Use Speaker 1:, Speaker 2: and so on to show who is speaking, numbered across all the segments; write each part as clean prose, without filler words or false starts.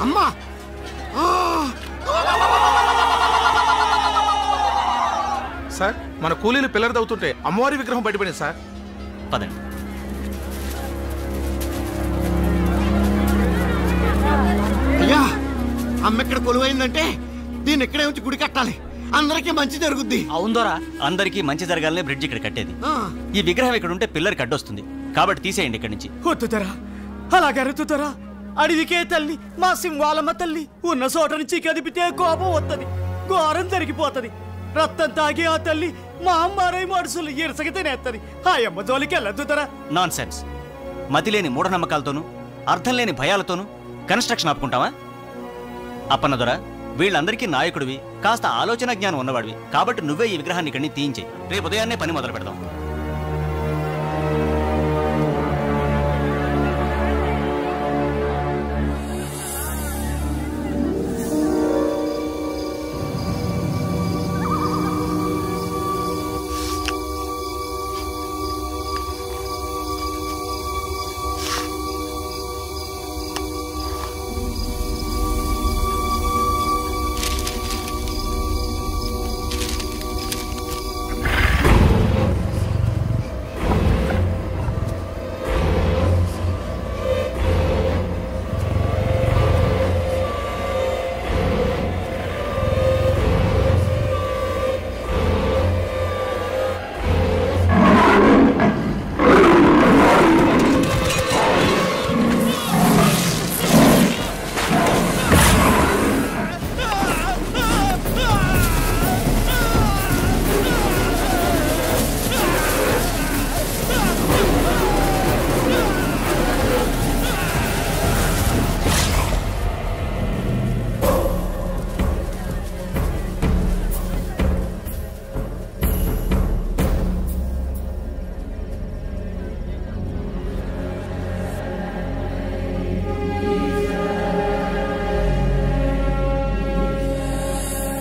Speaker 1: అమ్మా
Speaker 2: సార్ మన కూలీలు పిల్లలు తవ్వుతుంటే అమ్మవారి విగ్రహం బయటపడింది సార్.
Speaker 3: పదండి.
Speaker 1: అయ్యా అమ్మ ఇక్కడ కొలువైందంటే దీన్ని ఇక్కడే ఉంచి గుడి కట్టాలి, అందరికీ మంచి జరుగుద్ది.
Speaker 3: అవుందోరా, అందరికీ మంచి జరగాలనే బ్రిడ్జ్ ఇక్కడ కట్టేది. ఈ విగ్రహం ఇక్కడ ఉంటే పిల్లలకి అడ్డొస్తుంది కాబట్టి తీసేయండి ఇక్కడి నుంచి.
Speaker 4: వద్దుతరా, అలాగరుతుతరా. అడవికే తల్లి మా సింహాలమ్మ తల్లి, ఉన్న చోట నుంచి కదిపితే కోపం వస్తుంది, ఘోరం జరిగిపోతుంది. రక్తం తాగి ఆ తల్లి మా అమ్మారై మనుషులు ఇరసగ తినేస్తుంది. ఆ అమ్మ జోలికి వెళ్ళొద్దుతరా.
Speaker 3: Non sense. మతిలేని మూఢనమ్మకాలతోనూ అర్థం లేని భయాలతోనూ కన్స్ట్రక్షన్ ఆపుకుంటావా? అప్పన్నదొర, వీళ్ళందరికీ నాయకుడివి, కాస్త ఆలోచన జ్ఞానం ఉన్నవాడివి కాబట్టి నువ్వే ఈ విగ్రహాన్ని ఇక్కడి నుంచి తీయించే. రేపు ఉదయాన్నే పని మొదలు పెడదాం.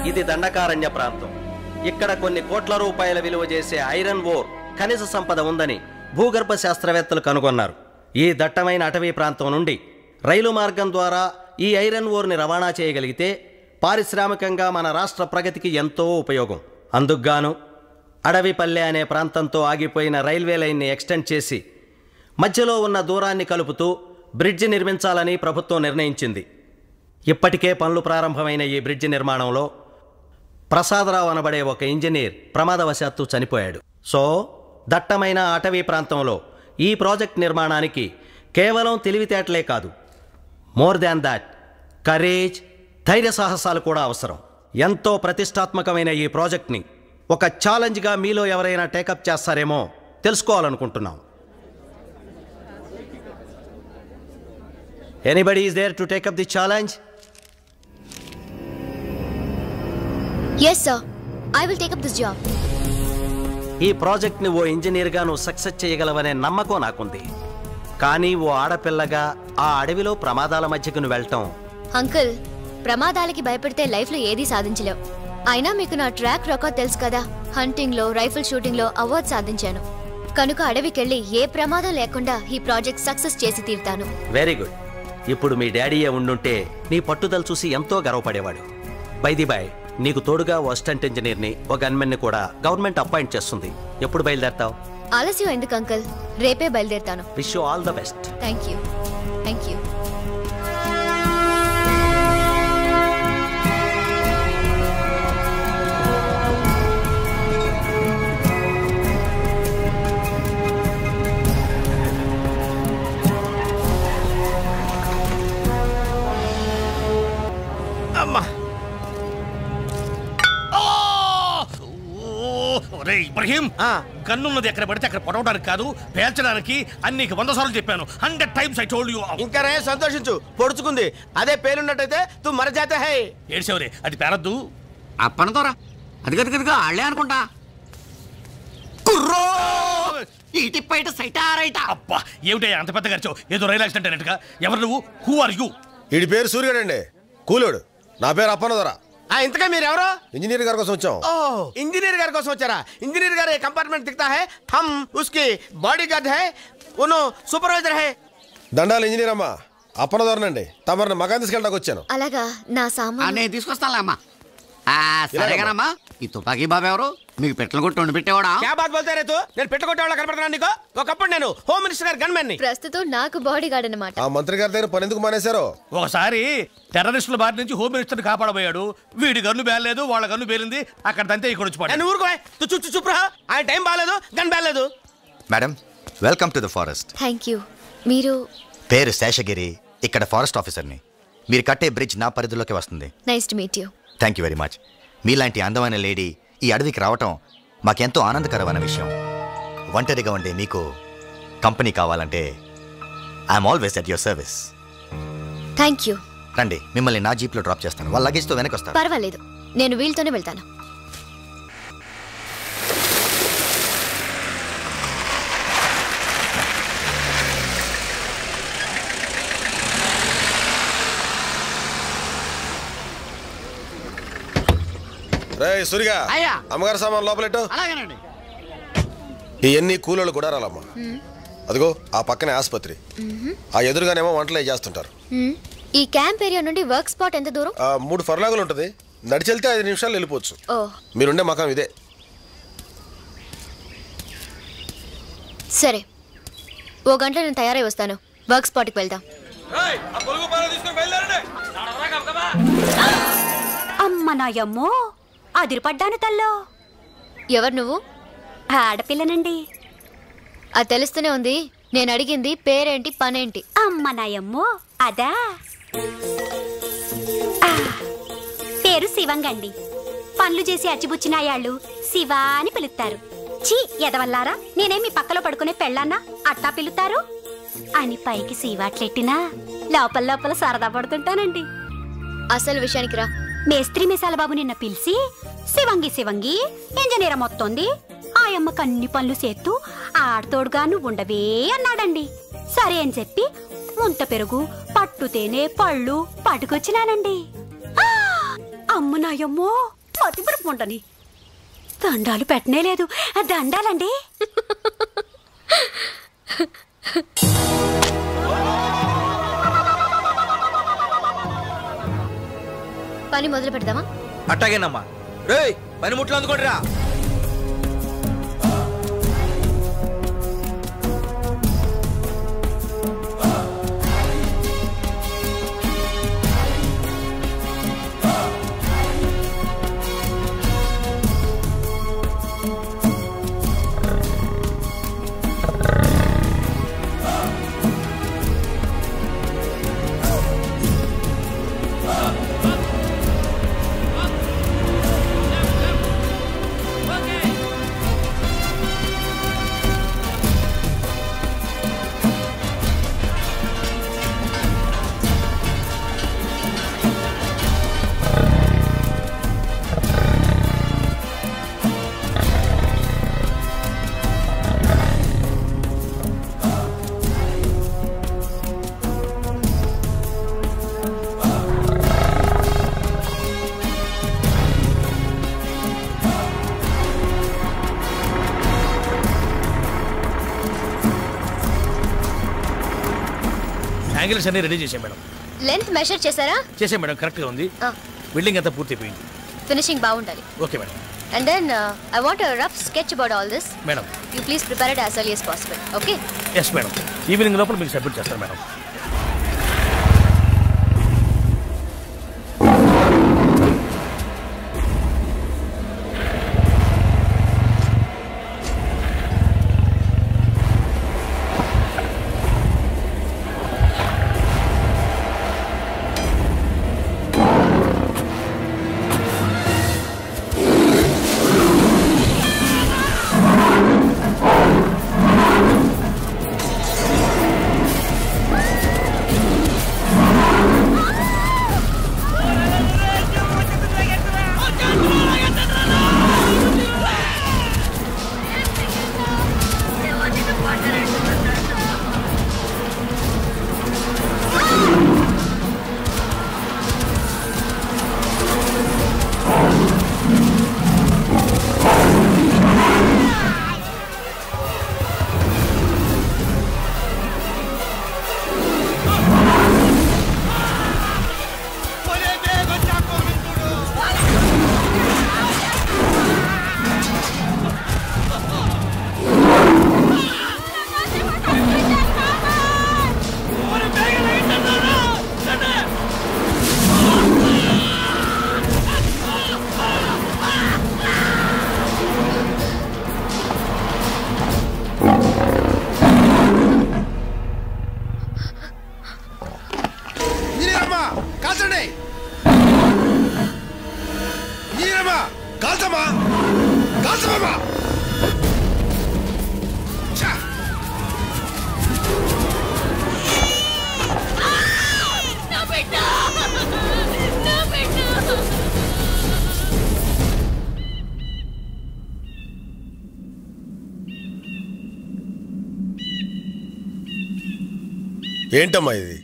Speaker 5: ఇది దండకారణ్య ప్రాంతం. ఇక్కడ కొన్ని కోట్ల రూపాయల విలువ చేసే ఐరన్ ఓర్ ఖనిజ సంపద ఉందని భూగర్భ శాస్త్రవేత్తలు కనుగొన్నారు. ఈ దట్టమైన అటవీ ప్రాంతం నుండి రైలు మార్గం ద్వారా ఈ ఐరన్ ఓర్ని రవాణా చేయగలిగితే పారిశ్రామికంగా మన రాష్ట్ర ప్రగతికి ఎంతో ఉపయోగం. అందుకుగాను అడవిపల్లె అనే ప్రాంతంతో ఆగిపోయిన రైల్వే లైన్ని ఎక్స్టెండ్ చేసి మధ్యలో ఉన్న దూరాన్ని కలుపుతూ బ్రిడ్జి నిర్మించాలని ప్రభుత్వం నిర్ణయించింది. ఇప్పటికే పనులు ప్రారంభమైన ఈ బ్రిడ్జి నిర్మాణంలో ప్రసాదరావు అనబడే ఒక ఇంజనీర్ ప్రమాదవశాత్తు చనిపోయాడు. సో దట్టమైన అటవీ ప్రాంతంలో ఈ ప్రాజెక్ట్ నిర్మాణానికి కేవలం తెలివితేటలే కాదు, మోర్ దాన్ దాట్ కరేజ్, ధైర్య సాహసాలు కూడా అవసరం. ఎంతో ప్రతిష్టాత్మకమైన ఈ ప్రాజెక్ట్ని ఒక ఛాలెంజ్గా మీలో ఎవరైనా టేకప్ చేస్తారేమో తెలుసుకోవాలనుకుంటున్నాం. Anybody is there to take up the challenge?
Speaker 6: Yes sir, I will take up this job.
Speaker 5: ఈ ప్రాజెక్ట్ని ఓ ఇంజనీర్గా నువ్వు సక్సెస్ చేయగలవనే నమ్మకం నాకుంది. కానీ ఓ ఆడపిల్లగా ఆ అడవిలో ప్రమాదాల మధ్యకు నువ్వు వెళ్ళటం...
Speaker 6: అంకుల్, ప్రమాదాలకి భయపడితే లైఫ్లో ఏదీ సాధించలేవు. అయినా మీకు నా ట్రాక్ రికార్డ్ తెలుసు కదా, హంటింగ్లో, రైఫిల్ షూటింగ్లో అవార్డు సాధించాను. కనుక అడవికెళ్ళి ఏ ప్రమాదం లేకుండా ఈ ప్రాజెక్ట్ సక్సెస్ చేసి తీరుతాను.
Speaker 5: Very good. ఇప్పుడు మీ డాడీయే ఉండుంటే నీ పట్టుదల చూసి ఎంతో గర్వపడేవాడు. బై ది బై, నీకు తోడుగా ఓ అసిస్టెంట్ ఇంజనీర్ని, ఓ గన్మెన్ని కూడా గవర్నమెంట్ అపాయింట్ చేస్తుంది. ఎప్పుడు బయలుదేరతావు?
Speaker 6: ఆలస్యం ఎందుకు అంకుల్, రేపే బయలుదేరుతాను.
Speaker 5: Wish you all the best.
Speaker 6: Thank you. Thank you.
Speaker 7: అమ్మా, ఇబ్రహీం, గన్నున్నది ఎక్కడ పడితే అక్కడ పొడవడానికి కాదు, పేల్చడానికి. అన్ని 100 సార్లు చెప్పాను. 100 times I told you.
Speaker 1: ఇంకా రే సంతోషించు, పొడుచుకుంది. అదే పేలున్నట్టయితే తు మర జాతే హై.
Speaker 7: ఏడ్చేవరే, అది పేరద్దు.
Speaker 1: అప్పనతోరా, అది గదిగా ఆళ్లే అనుకుంటా. కుర్రో ఇటి పైట సైటారైట.
Speaker 7: అబ్బా, ఏమిటయ్యా అంత పెద్ద ఖర్చు? ఏదో రైలు యాక్సిడెంట్ అన్నట్టుగా. ఎవరు నువ్వు? Who are you?
Speaker 8: వీడి పేరు సూర్యుడండి, కూలోడు. నా పేరు అప్పనదొర.
Speaker 1: ఇంతగా మీరెవరో?
Speaker 8: ఇంజనీర్ గారి కోసం వచ్చాం.
Speaker 1: इंजीनियर गार కోసం వచ్చారా? इंजीनियर गार एक कंपार्टमेंट दिखता है, हम उसके बॉडीगार्ड है, उनो सुपरवाइजर है.
Speaker 8: దండాలు ఇంజనీర్ అమ్మా. అప్పన దొరనండి. తమరిని మగాన్ తీసుకెళ్ళడానికి వచ్చాను.
Speaker 6: అలాగా నా సామాన్
Speaker 1: నేను తీసుకొస్తానులే అమ్మా. సరేగానమ్మా. ఈ తుపాకీ బాబు ఎవరు? మీకు పెట్టలు కొట్టి వండి పెట్టేవాడా?
Speaker 9: క్యా బాత్ బోల్తే రే తూ? నేను పెట్టుకొట్టేవాళ్ళ కనపడుతున్నాను నీకు? ఒకప్పుడు నేను హోమ్ మినిస్టర్ గారి గన్మెన్ ని.
Speaker 6: ప్రస్తుతం నాకు బాడీ గార్డ్ అన్నమాట.
Speaker 8: ఆ మంత్రి గారి దగ్గర పని ఎందుకు మానేశారు?
Speaker 7: ఒకసారి టెర్రరిస్టుల బారి నుంచి హోమ్ మినిస్టర్ కాపాడబోయాడు. వీడి గన్ను బేలేదు, వాళ్ళ గన్ను బేలింది. అక్కడ తంతే ఇక్కడ వచ్చి పడ్డాడు.
Speaker 9: నేను ఊరుకోవే. తు చుచ్చు చుప్రా. ఆయన టైం బాలేదు, గన్ బాలేదు.
Speaker 10: Madam, welcome to the forest.
Speaker 6: Thank you. మీరు?
Speaker 10: పేరు శేషగిరి, ఇక్కడ ఫారెస్ట్ ఆఫీసర్ని. మీరు కట్టే బ్రిడ్జ్ నా పరిధిలోకి వస్తుంది.
Speaker 6: Nice to meet you.
Speaker 10: Thank you very much. మీలాంటి అందమైన లేడీ ఈ అడవికి రావటం మాకెంతో ఆనందకరమైన విషయం. ఒంటరిగా ఉండే మీకు కంపెనీ కావాలంటే I'm always at your service.
Speaker 6: Thank you.
Speaker 10: రండి, మిమ్మల్ని నా జీప్లో డ్రాప్ చేస్తాను. వాళ్ళ లగేజ్తో వెనక్కి వస్తాను.
Speaker 6: పర్వాలేదు, నేను వీళ్ళతోనే వెళ్తాను.
Speaker 8: రే సూరిగా,
Speaker 1: అయ్యా.
Speaker 8: అమ్మగారి సామాన్ లోపలెట్టు.
Speaker 1: అలాగేనండి.
Speaker 8: ఇవన్నీ కూలోళ్ళు గుడారాలమ్మా. అదిగో ఆ పక్కనే ఆసుపత్రి, ఆ ఎదురుగానేమో వంటలు చేస్తుంటారు.
Speaker 6: ఈ క్యాంప్ ఏరియా నుండి వర్క్ స్పాట్ ఎంత దూరం?
Speaker 8: 3 ఫర్లాగులు ఉంటుంది. నడిచెళ్తే 5 నిమిషాలు వెళ్ళిపోవచ్చు.
Speaker 6: ఓ,
Speaker 8: మీరుండే మకాం ఇదే.
Speaker 6: సరే, ఓ గంటలో నేను తయారై వస్తాను. వర్క్ స్పాట్కి వెళ్దాం.
Speaker 11: అమ్మ నాయమ్మో, అదిరిపడ్డాను తల్లో.
Speaker 6: ఎవరు నువ్వు?
Speaker 11: ఆడపిల్లనండి.
Speaker 6: అది తెలుస్తూనే ఉంది. నేను అడిగింది పేరేంటి, పనేంటి?
Speaker 11: అమ్మ నాయమ్మో, అదా పేరు శివంగండి. పనులు చేసి అచ్చిబుచ్చినాయాళ్ళు శివ అని పిలుస్తారు. చీ ఎదవల్లారా, నేనేమి పక్కలో పడుకునే పెళ్ళాన్నా అట్టా పిలుతారు అని పైకి శివాట్లెట్టినా లోపల లోపల సరదా పడుతుంటానండి.
Speaker 6: అసలు విషయానికి రా.
Speaker 11: మేస్త్రి మిసాల బాబు నిన్న పిలిచి శివంగి శివంగి ఇంజనీర్ మొత్తంది ఆయమ్మకు అన్ని పనులు చేస్తూ ఆడతోడుగా నువ్వు ఉండవే అన్నాడండి. సరే అని చెప్పి ముంత పెరుగు పట్టుతేనే పళ్ళు పట్టుకొచ్చినానండి. అమ్మ నాయమ్మో, పతిపురుపు ఉండని దండాలు పెట్టనే లేదు. దండాలండి.
Speaker 6: పని మొదలు పెడదామా?
Speaker 9: అట్టాగేనమ్మా. రేయ్, పని ముట్లు అందుకోండి రా.
Speaker 7: యాంగిల్స్ అన్ని రెడీ చేసాం మేడం.
Speaker 6: లెంత్ మెజర్ చేశారా?
Speaker 7: చేసాం మేడం, కరెక్ట్గా ఉంది. బిల్డింగ్ అంతా పూర్తయిపోయింది.
Speaker 6: ఫినిషింగ్ బాగుండాలి.
Speaker 7: Okay madam.
Speaker 6: And then I want a rough sketch about all this.
Speaker 7: మేడం,
Speaker 6: you please prepare it as early as possible. Okay?
Speaker 7: Yes madam. Evening లోపల మీకు సబ్మిట్ చేస్తాను మేడం.
Speaker 8: ఇంజనీరమ్మా కాల్చండి. ఇంజనీరమ్మా కాల్చమ్మా, కాల్చమ్మా. ఏంటమ్మా ఇది?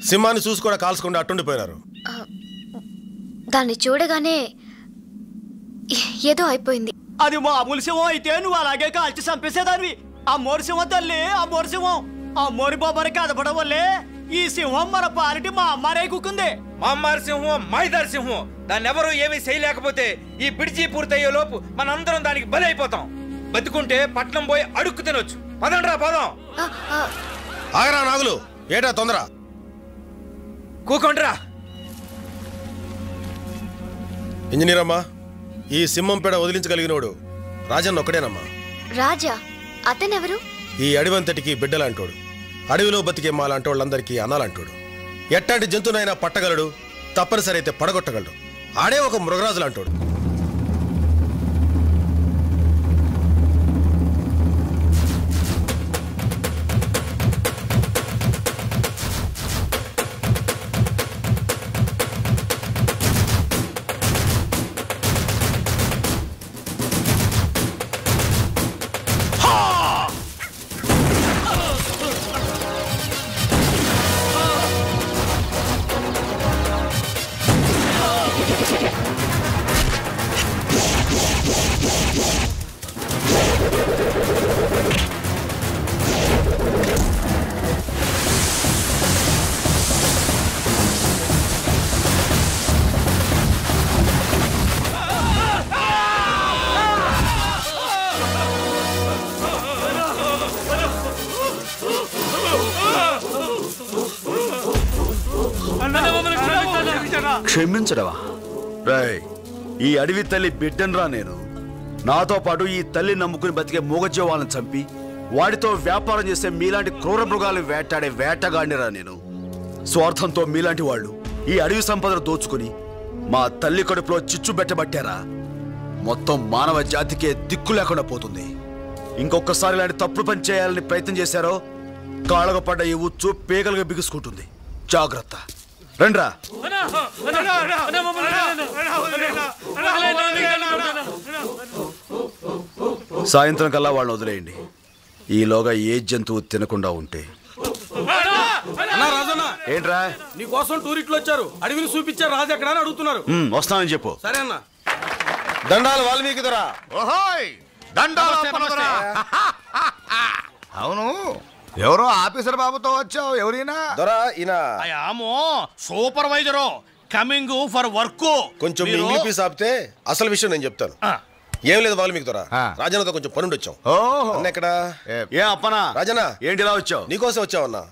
Speaker 8: సింహాన్ని చూసి కూడా కాల్చకుండా అట్టుండిపోయినారు.
Speaker 6: దాన్ని చూడగానే ఏదో అయిపోయింది.
Speaker 4: అది మామూలు సింహం అయితే నువ్వు అలాగే కాల్చి చంపేసేదానివి. ఆ మోరి సింహం తల్లి, ఆ మోరి సింహం, ఆ మోరి బాబారి కదపడం వల్లే ఈ సింహం మన పాలిటి మా అమ్మారే కుక్కుంది.
Speaker 12: మా అమ్మారి సింహం మైదారి సింహం. దాన్ని ఎవరు ఏమీ చేయలేకపోతే ఈ బిడిచి పూర్తయ్యే లోపు మనందరం దానికి బలి అయిపోతాం. బతుకుంటే పట్నం పోయి అడుక్కు తినొచ్చు. పదండ్రా పోదాం.
Speaker 8: ఆగరా నాగులు, ఏటా తొందర?
Speaker 12: కూకుండ్రా.
Speaker 8: ఇంజనీరమ్మా, ఈ సింహం పేడ వదిలించగలిగినోడు రాజన్న ఒక్కడేనమ్మా.
Speaker 6: రాజా? అతనెవరు?
Speaker 8: ఈ అడవంతటికి బిడ్డలాంటోడు. అడవిలో బతికే మాలాంటి వాళ్ళందరికీ అనాలంటోడు. ఎట్టాంటి జంతువునైనా పట్టగలడు, తప్పనిసరి అయితే పడగొట్టగలడు. ఆడే ఒక మృగరాజు లాంటోడు.
Speaker 13: క్షమించడవా? రాయ్, ఈ అడవి తల్లి బిడ్డనరా నేను. నాతో పాటు ఈ తల్లి నమ్ముకుని బతికే మూగజీవాలను చంపి వాడితో వ్యాపారం చేసే మీలాంటి క్రూర మృగాలు వేటాడే వేటగాడినిరా నేను. స్వార్థంతో మీలాంటి వాళ్ళు ఈ అడవి సంపదను దోచుకుని మా తల్లి కడుపులో చిచ్చు పెట్టబట్టారా. మొత్తం మానవ జాతికే దిక్కు లేకుండా పోతుంది. ఇంకొకసారి ఇలాంటి తప్పుడు పని చేయాలని ప్రయత్నం చేశారో కాళ్ళకు పడ్డ ఈ ఉచ్చు పేగలుగా బిగుసుకుంటుంది. జాగ్రత్త. రండ్రా. సాయంత్రం కల్లా వాళ్ళని వదిలేయండి. ఈలోగా ఏ జంతువు తినకుండా ఉంటే. ఏంట్రా?
Speaker 9: నీకోసం టూరిస్టులు వచ్చారు. అడవిని చూపించారు, రాజు ఎక్కడ అని అడుగుతున్నారు.
Speaker 13: వస్తానని చెప్పు.
Speaker 9: సరే అన్న.
Speaker 8: దండాలు వాల్మీకి దొరా.
Speaker 14: అవును, ఎవరో ఆఫీసర్ బాబుతో వచ్చావు. ఎవరైనా
Speaker 8: దొరా? ఈయన
Speaker 7: సూపర్వైజరు కమింగ్ ఫర్ వర్క్.
Speaker 8: కొంచెం ఇంగ్లీష్ ఆపితే అసలు విషయం నేను చెప్తాను. ఏం లేదు వాల్మీకి దొరా, రాజన్నతో కొంచెం పనుండి వచ్చాం. అన్న ఎక్కడ?
Speaker 13: ఏ అప్పనా?
Speaker 8: రాజన్న
Speaker 13: ఏంటి ఇలా వచ్చావు?
Speaker 8: నీకోసం వచ్చావన్నా.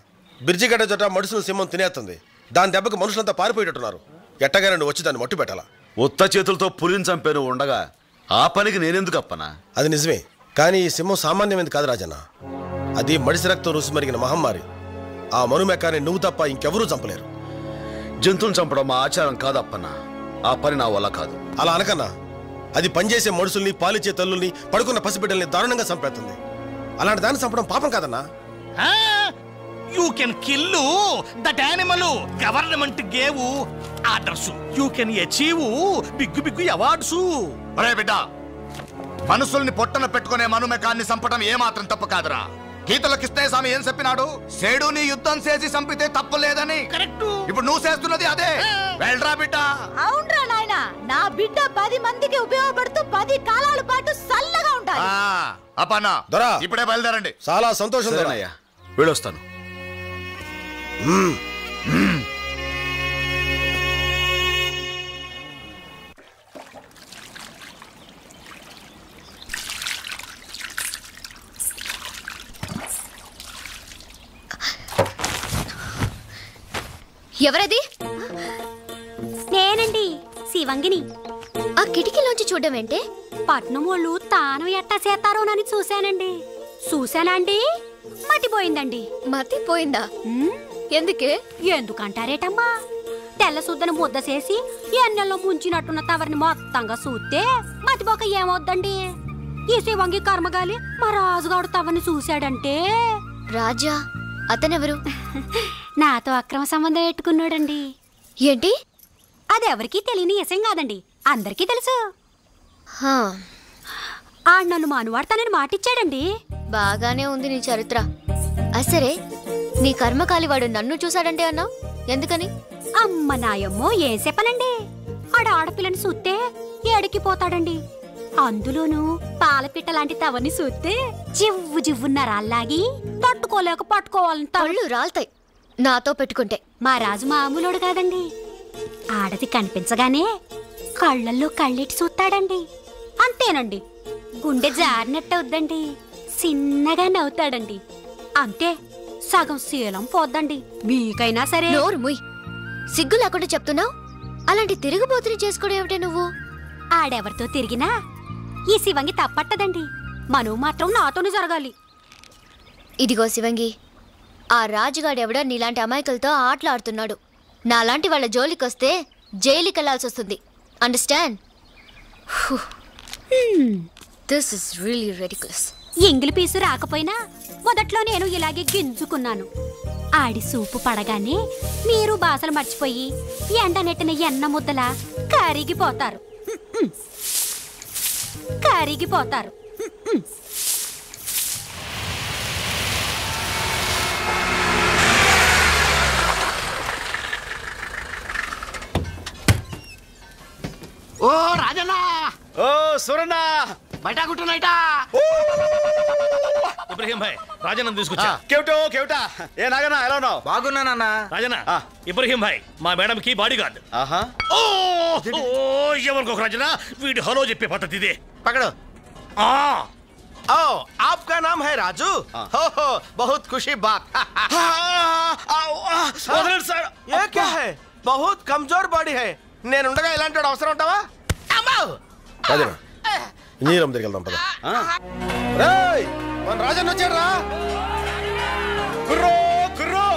Speaker 8: బ్రిడ్జి గడ్డ చోట మనుషులు సింహం తినేస్తుంది. దాని దెబ్బకి మనుషులంతా పారిపోయేటట్టున్నారు. ఎట్టగా నువ్వు వచ్చి దాన్ని మట్టు పెట్టాలా?
Speaker 13: ఉత్త చేతులతో పులిని చంపాను ఉండగా ఆ పనికి నేనెందుకు అప్పనా?
Speaker 8: అది నిజమే, కానీ ఈ సింహం సామాన్యమైనది కాదు రాజన్న. అది మడిసి రక్తం రుసి మరిగిన మహమ్మారి. ఆ మనుమెకాన్ని నువ్వు తప్ప ఇంకెవరూ చంపలేరు.
Speaker 13: జంతువుని చంపడం మా ఆచారం కాదప్పన్నా. ఆ పని నా వల్ల కాదు.
Speaker 8: అలా అనకన్నా. అది పనిచేసే మనుషుల్ని, పాలిచ్చే తల్లుల్ని, పడుకున్న పసిబిడ్డల్ని దారుణంగా చంపేస్తుంది. అలాంటి దాన్ని చంపడం పాపం కాదన్నా.
Speaker 7: You can kill that animal. Government gave orders. You can achieve big big awards.
Speaker 14: ఒరే బిడ్డ, మనుషుల్ని పొట్టన పెట్టుకునే మనుమెకాన్ని చంపడం ఏమాత్రం తప్పు కాదురా. గీతలో కృష్ణయ్యస్వామి ఏం చెప్పినాడు? సేడుని యుద్ధం చేసి చంపితే తప్పు లేదని.
Speaker 7: కరెక్ట్.
Speaker 14: ఇప్పుడు నువ్వు చేస్తున్నది అదే. వెళ్ళరా బిడ్డ.
Speaker 11: అవునరా నాయన, నా బిడ్డ 10 మందికి ఉపయోగపడుతూ 10 కాలాల పాటు చల్లగా ఉండాలి.
Speaker 14: అప్పన్నా
Speaker 8: దొరా,
Speaker 14: ఇప్పుడే బయలుదేరండి.
Speaker 8: చాలా సంతోషం.
Speaker 13: వెళ్ళొస్తాను.
Speaker 6: ఎవరది?
Speaker 11: నేనండి, శివంగిని.
Speaker 6: ఆ కిటికీలోంచి చూడడం ఏంటే?
Speaker 11: పట్నం వాళ్ళు తాను ఎట్టా చేస్తారోనని చూశానండి. చూశానండి, మతిపోయిందండి.
Speaker 6: మతిపోయిందా? ఎందుకే?
Speaker 11: ఎందుకంటారేటమ్మా? తెల్ల సుద్దను ముద్ద చేసి ఎన్నెల్లో ముంచినట్టున్న తవరిని మొత్తంగా చూస్తే మతిపోక ఏమవుద్దండి? ఈ శివంగి కర్మగాలి మా రాజుగాడు తవరిని చూశాడంటే.
Speaker 6: రాజా అతనెవరు?
Speaker 11: నాతో అక్రమ సంబంధం పెట్టుకున్నాడండి.
Speaker 6: ఏంటి?
Speaker 11: అదెవరికీ తెలియని విషయం కాదండి, అందరికీ తెలుసు. నన్ను మానువాడతానని మాటిచ్చాడండి.
Speaker 6: బాగానే ఉంది నీ చరిత్ర. అసరే నీ కర్మకాలివాడు నన్ను చూశాడంటే అన్నావు, ఎందుకని?
Speaker 11: అమ్మ నాయమ్మో ఏం చెప్పనండి, ఆడపిల్లని చూస్తే ఏడికిపోతాడండి. అందులోనూ పాలపిట్ట లాంటి తవని చూస్తే జివ్వు జివ్వున్నారాల్లాగి తట్టుకోలేక పట్టుకోవాలని
Speaker 6: తళ్ళు రాల్తాయి నాతో పెట్టుకుంటే.
Speaker 11: మా రాజు మామూలుడు కాదండి, ఆడది కనిపించగానే కళ్ళల్లో కళ్ళెట్టి చూస్తాడండి. అంతేనండి, గుండె జారినట్టవుద్దండి, చిన్నగా నవ్వుతాడండి. అంతే, సగం శీలం పోద్దండి. మీకైనా సరే.
Speaker 6: నోరు ముయ్, సిగ్గు లేకుండా చెప్తున్నావు. అలాంటి తిరుగుబోతుని చేసుకోవడం ఏమిటే నువ్వు?
Speaker 11: ఆడెవరితో తిరిగినా ఈ శివంగి తప్పట్టదండి, మనవు మాత్రం నాతోనే జరగాలి.
Speaker 6: ఇదిగో శివంగి, ఆ రాజుగాడెవడో నీలాంటి అమాయకులతో ఆటలాడుతున్నాడు. నాలాంటి వాళ్ళ జోలికొస్తే జైలుకి వెళ్లాల్సి వస్తుంది. Understand? This is really ridiculous.
Speaker 11: ఎంగిలి పీసు రాకపోయినా మొదట్లో నేను ఇలాగే గింజుకున్నాను. ఆడి సూపు పడగానే మీరు బాసలు మర్చిపోయి ఎండనెట్టిన ఎన్న ముద్దలా కరిగిపోతారు. కరిగిపోతారు.
Speaker 1: ఓ రాజన్న,
Speaker 13: ఓ సురన్న,
Speaker 1: బయట కుట్టునైటా.
Speaker 7: ఇబ్రహీం భాయ్, రాజన్న తీసుకొచ్చా.
Speaker 13: కేవటా ఏ నాగనా, ఎలా ఉన్నావు?
Speaker 12: బాగున్నానన్న.
Speaker 7: రాజన్న, ఇబ్రహీం భాయ్ మా మేడం కి బాడీ గార్డ్.
Speaker 13: ఆహా,
Speaker 7: ఎవరికొక రాజన్న, వీడి హలో చెప్పే పద్ధతి ఇదే.
Speaker 9: पकड़ो। आओ, आपका नाम है राजू? हो बहुत खुशी बात।
Speaker 7: सर,
Speaker 9: ये क्या है? बहुत कमजोर बॉडी है। నేనుండగా ఇలాంటి అవసరం ఉంటావా?
Speaker 8: అదేనా ఇంజనీరం దగ్గరికి వెళ్దాం పద. రేయ్ మన రాజన్న వచ్చాడు రా.
Speaker 13: కుర్రో కుర్రో.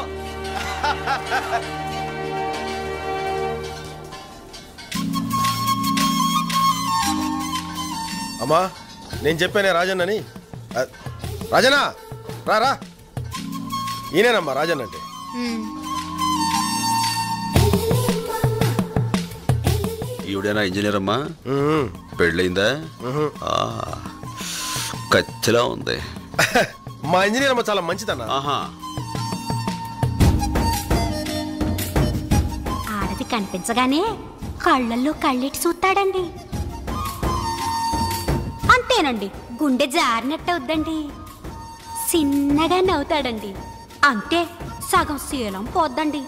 Speaker 8: అమ్మా నేను చెప్పానే రాజన్నని. రాజన్న రా రా, ఈయనేనమ్మా రాజన్న అంటే.
Speaker 13: ఈవిడేనా ఇంజనీర్ అమ్మా? పెళ్ళయిందా? కచ్చిలా ఉంది.
Speaker 8: మా ఇంజనీర్ అమ్మ చాలా మంచిదన్నా.
Speaker 11: ఆడది కనిపించగానే కళ్ళల్లో కళ్ళెట్టి చూస్తాడండి. అంతేనండి, గుండె జారినట్టవుద్దండి, చిన్నగా నవ్వుతాడండి. అంతే, సగం శీలం పోద్దండి.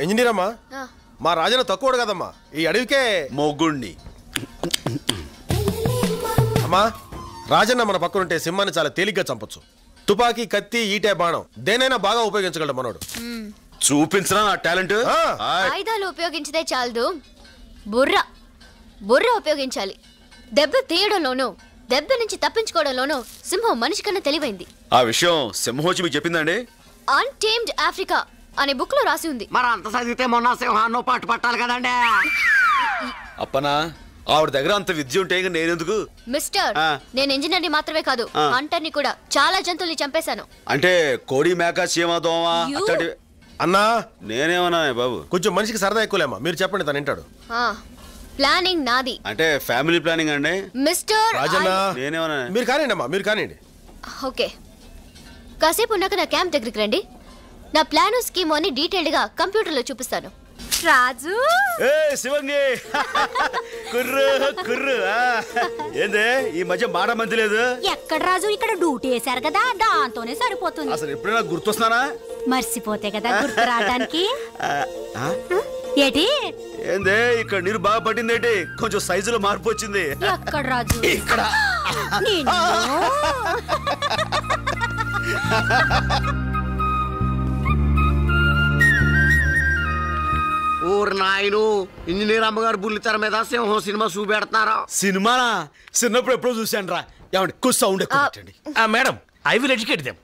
Speaker 8: ఇంజనీర్ అమ్మా, మా రాజన్న తక్కువడు కదమ్మా, ఈ అడవికే
Speaker 13: మొగ్గుణ్ణి.
Speaker 8: అమ్మా రాజన్న మన పక్కనుంటే సింహాన్ని చాలా తేలిగ్గా చంపొచ్చు. తుపాకీ, కత్తి, ఈటే, బాణం దేనైనా బాగా ఉపయోగించగలడు మనోడు.
Speaker 13: చూపించరా నా టాలెంట్.
Speaker 6: ఆయుధాలు ఉపయోగించితే చాలదు, బుర్ర ఉపయోగించాలి. దెబ్బ తీయడంలోనూ దెబ్బ నుంచి తప్పించుకోవడంలోనూ సింహం మనిషి కన్నా తెలివైంది.
Speaker 13: ఆ విషయం సింహోచి మీకు చెప్పిందండి?
Speaker 6: అన్టేమ్డ్ ఆఫ్రికా అనే బుక్ లో రాసి ఉంది.
Speaker 1: మరి అంత చదివితే మొన్న సింహాన్నో పాటు పట్టాలి కదండి.
Speaker 13: అప్పనా ఆవిడ దగ్గర అంత విద్య ఉంటే నేనెందుకు?
Speaker 6: మిస్టర్, నేను ఇంజనీర్ని మాత్రమే కాదు, హంటర్ని కూడా. చాలా జంతువుల్ని చంపేశాను.
Speaker 13: అంటే కోడి, మేక, చీమ, దోమ అట్లాంటి.
Speaker 8: అన్నా
Speaker 13: నేనేమన్నా బాబు,
Speaker 8: కొంచెం మనిషికి సరదా ఎక్కువలేమ్మా, మీరు చెప్పండి తను వింటాడు.
Speaker 6: ప్లానింగ్ నాది.
Speaker 13: అంటే ఫ్యామిలీ ప్లానింగ్ అండి.
Speaker 6: మిస్టర్
Speaker 8: రాజన్న,
Speaker 13: నేనేమన్నా.
Speaker 8: మీరు కానివ్వండి అమ్మా, మీరు కానివ్వండి.
Speaker 6: ఓకే, కాసేపు ఉన్నాక నా క్యాంప్ దగ్గరికి రండి. నా ప్లాన్ స్కీమ్ అని డీటెయిల్డ్ గా కంప్యూటర్ లో చూపిస్తాను.
Speaker 11: రాజు,
Speaker 13: ఏ శివంగి, కుర్రు కుర్రు. ఏందే ఈ మధ్య మాట మంది లేదు?
Speaker 11: ఎక్కడ రాజు, ఇక్కడ డ్యూటీ వేశారు కదా, దాంతోనే సరిపోతుంది.
Speaker 13: అసలు ఎప్పుడైనా గుర్తొస్తున్నానా?
Speaker 11: మర్చిపోతే కదా గుర్తు రావడానికి. ఏటి
Speaker 13: ఏందే ఇక్కడ నీరు బాగా పట్టిందేటి? కొంచెం సైజులో మార్పు వచ్చింది.
Speaker 11: ఎక్కడ రాజు?
Speaker 13: ఇక్కడ.
Speaker 1: ఊరు నాయను, ఇంజనీర్ అమ్మగారు బుల్లితెర మీద సింహం సినిమా చూపెడుతున్నారా?
Speaker 13: సినిమానా? చిన్నప్పుడు ఎప్పుడో చూశాను రా. ఏమండి కొంచెం సౌండ్ ఎక్కువ పెట్టండి.
Speaker 7: Madam, I will educate them.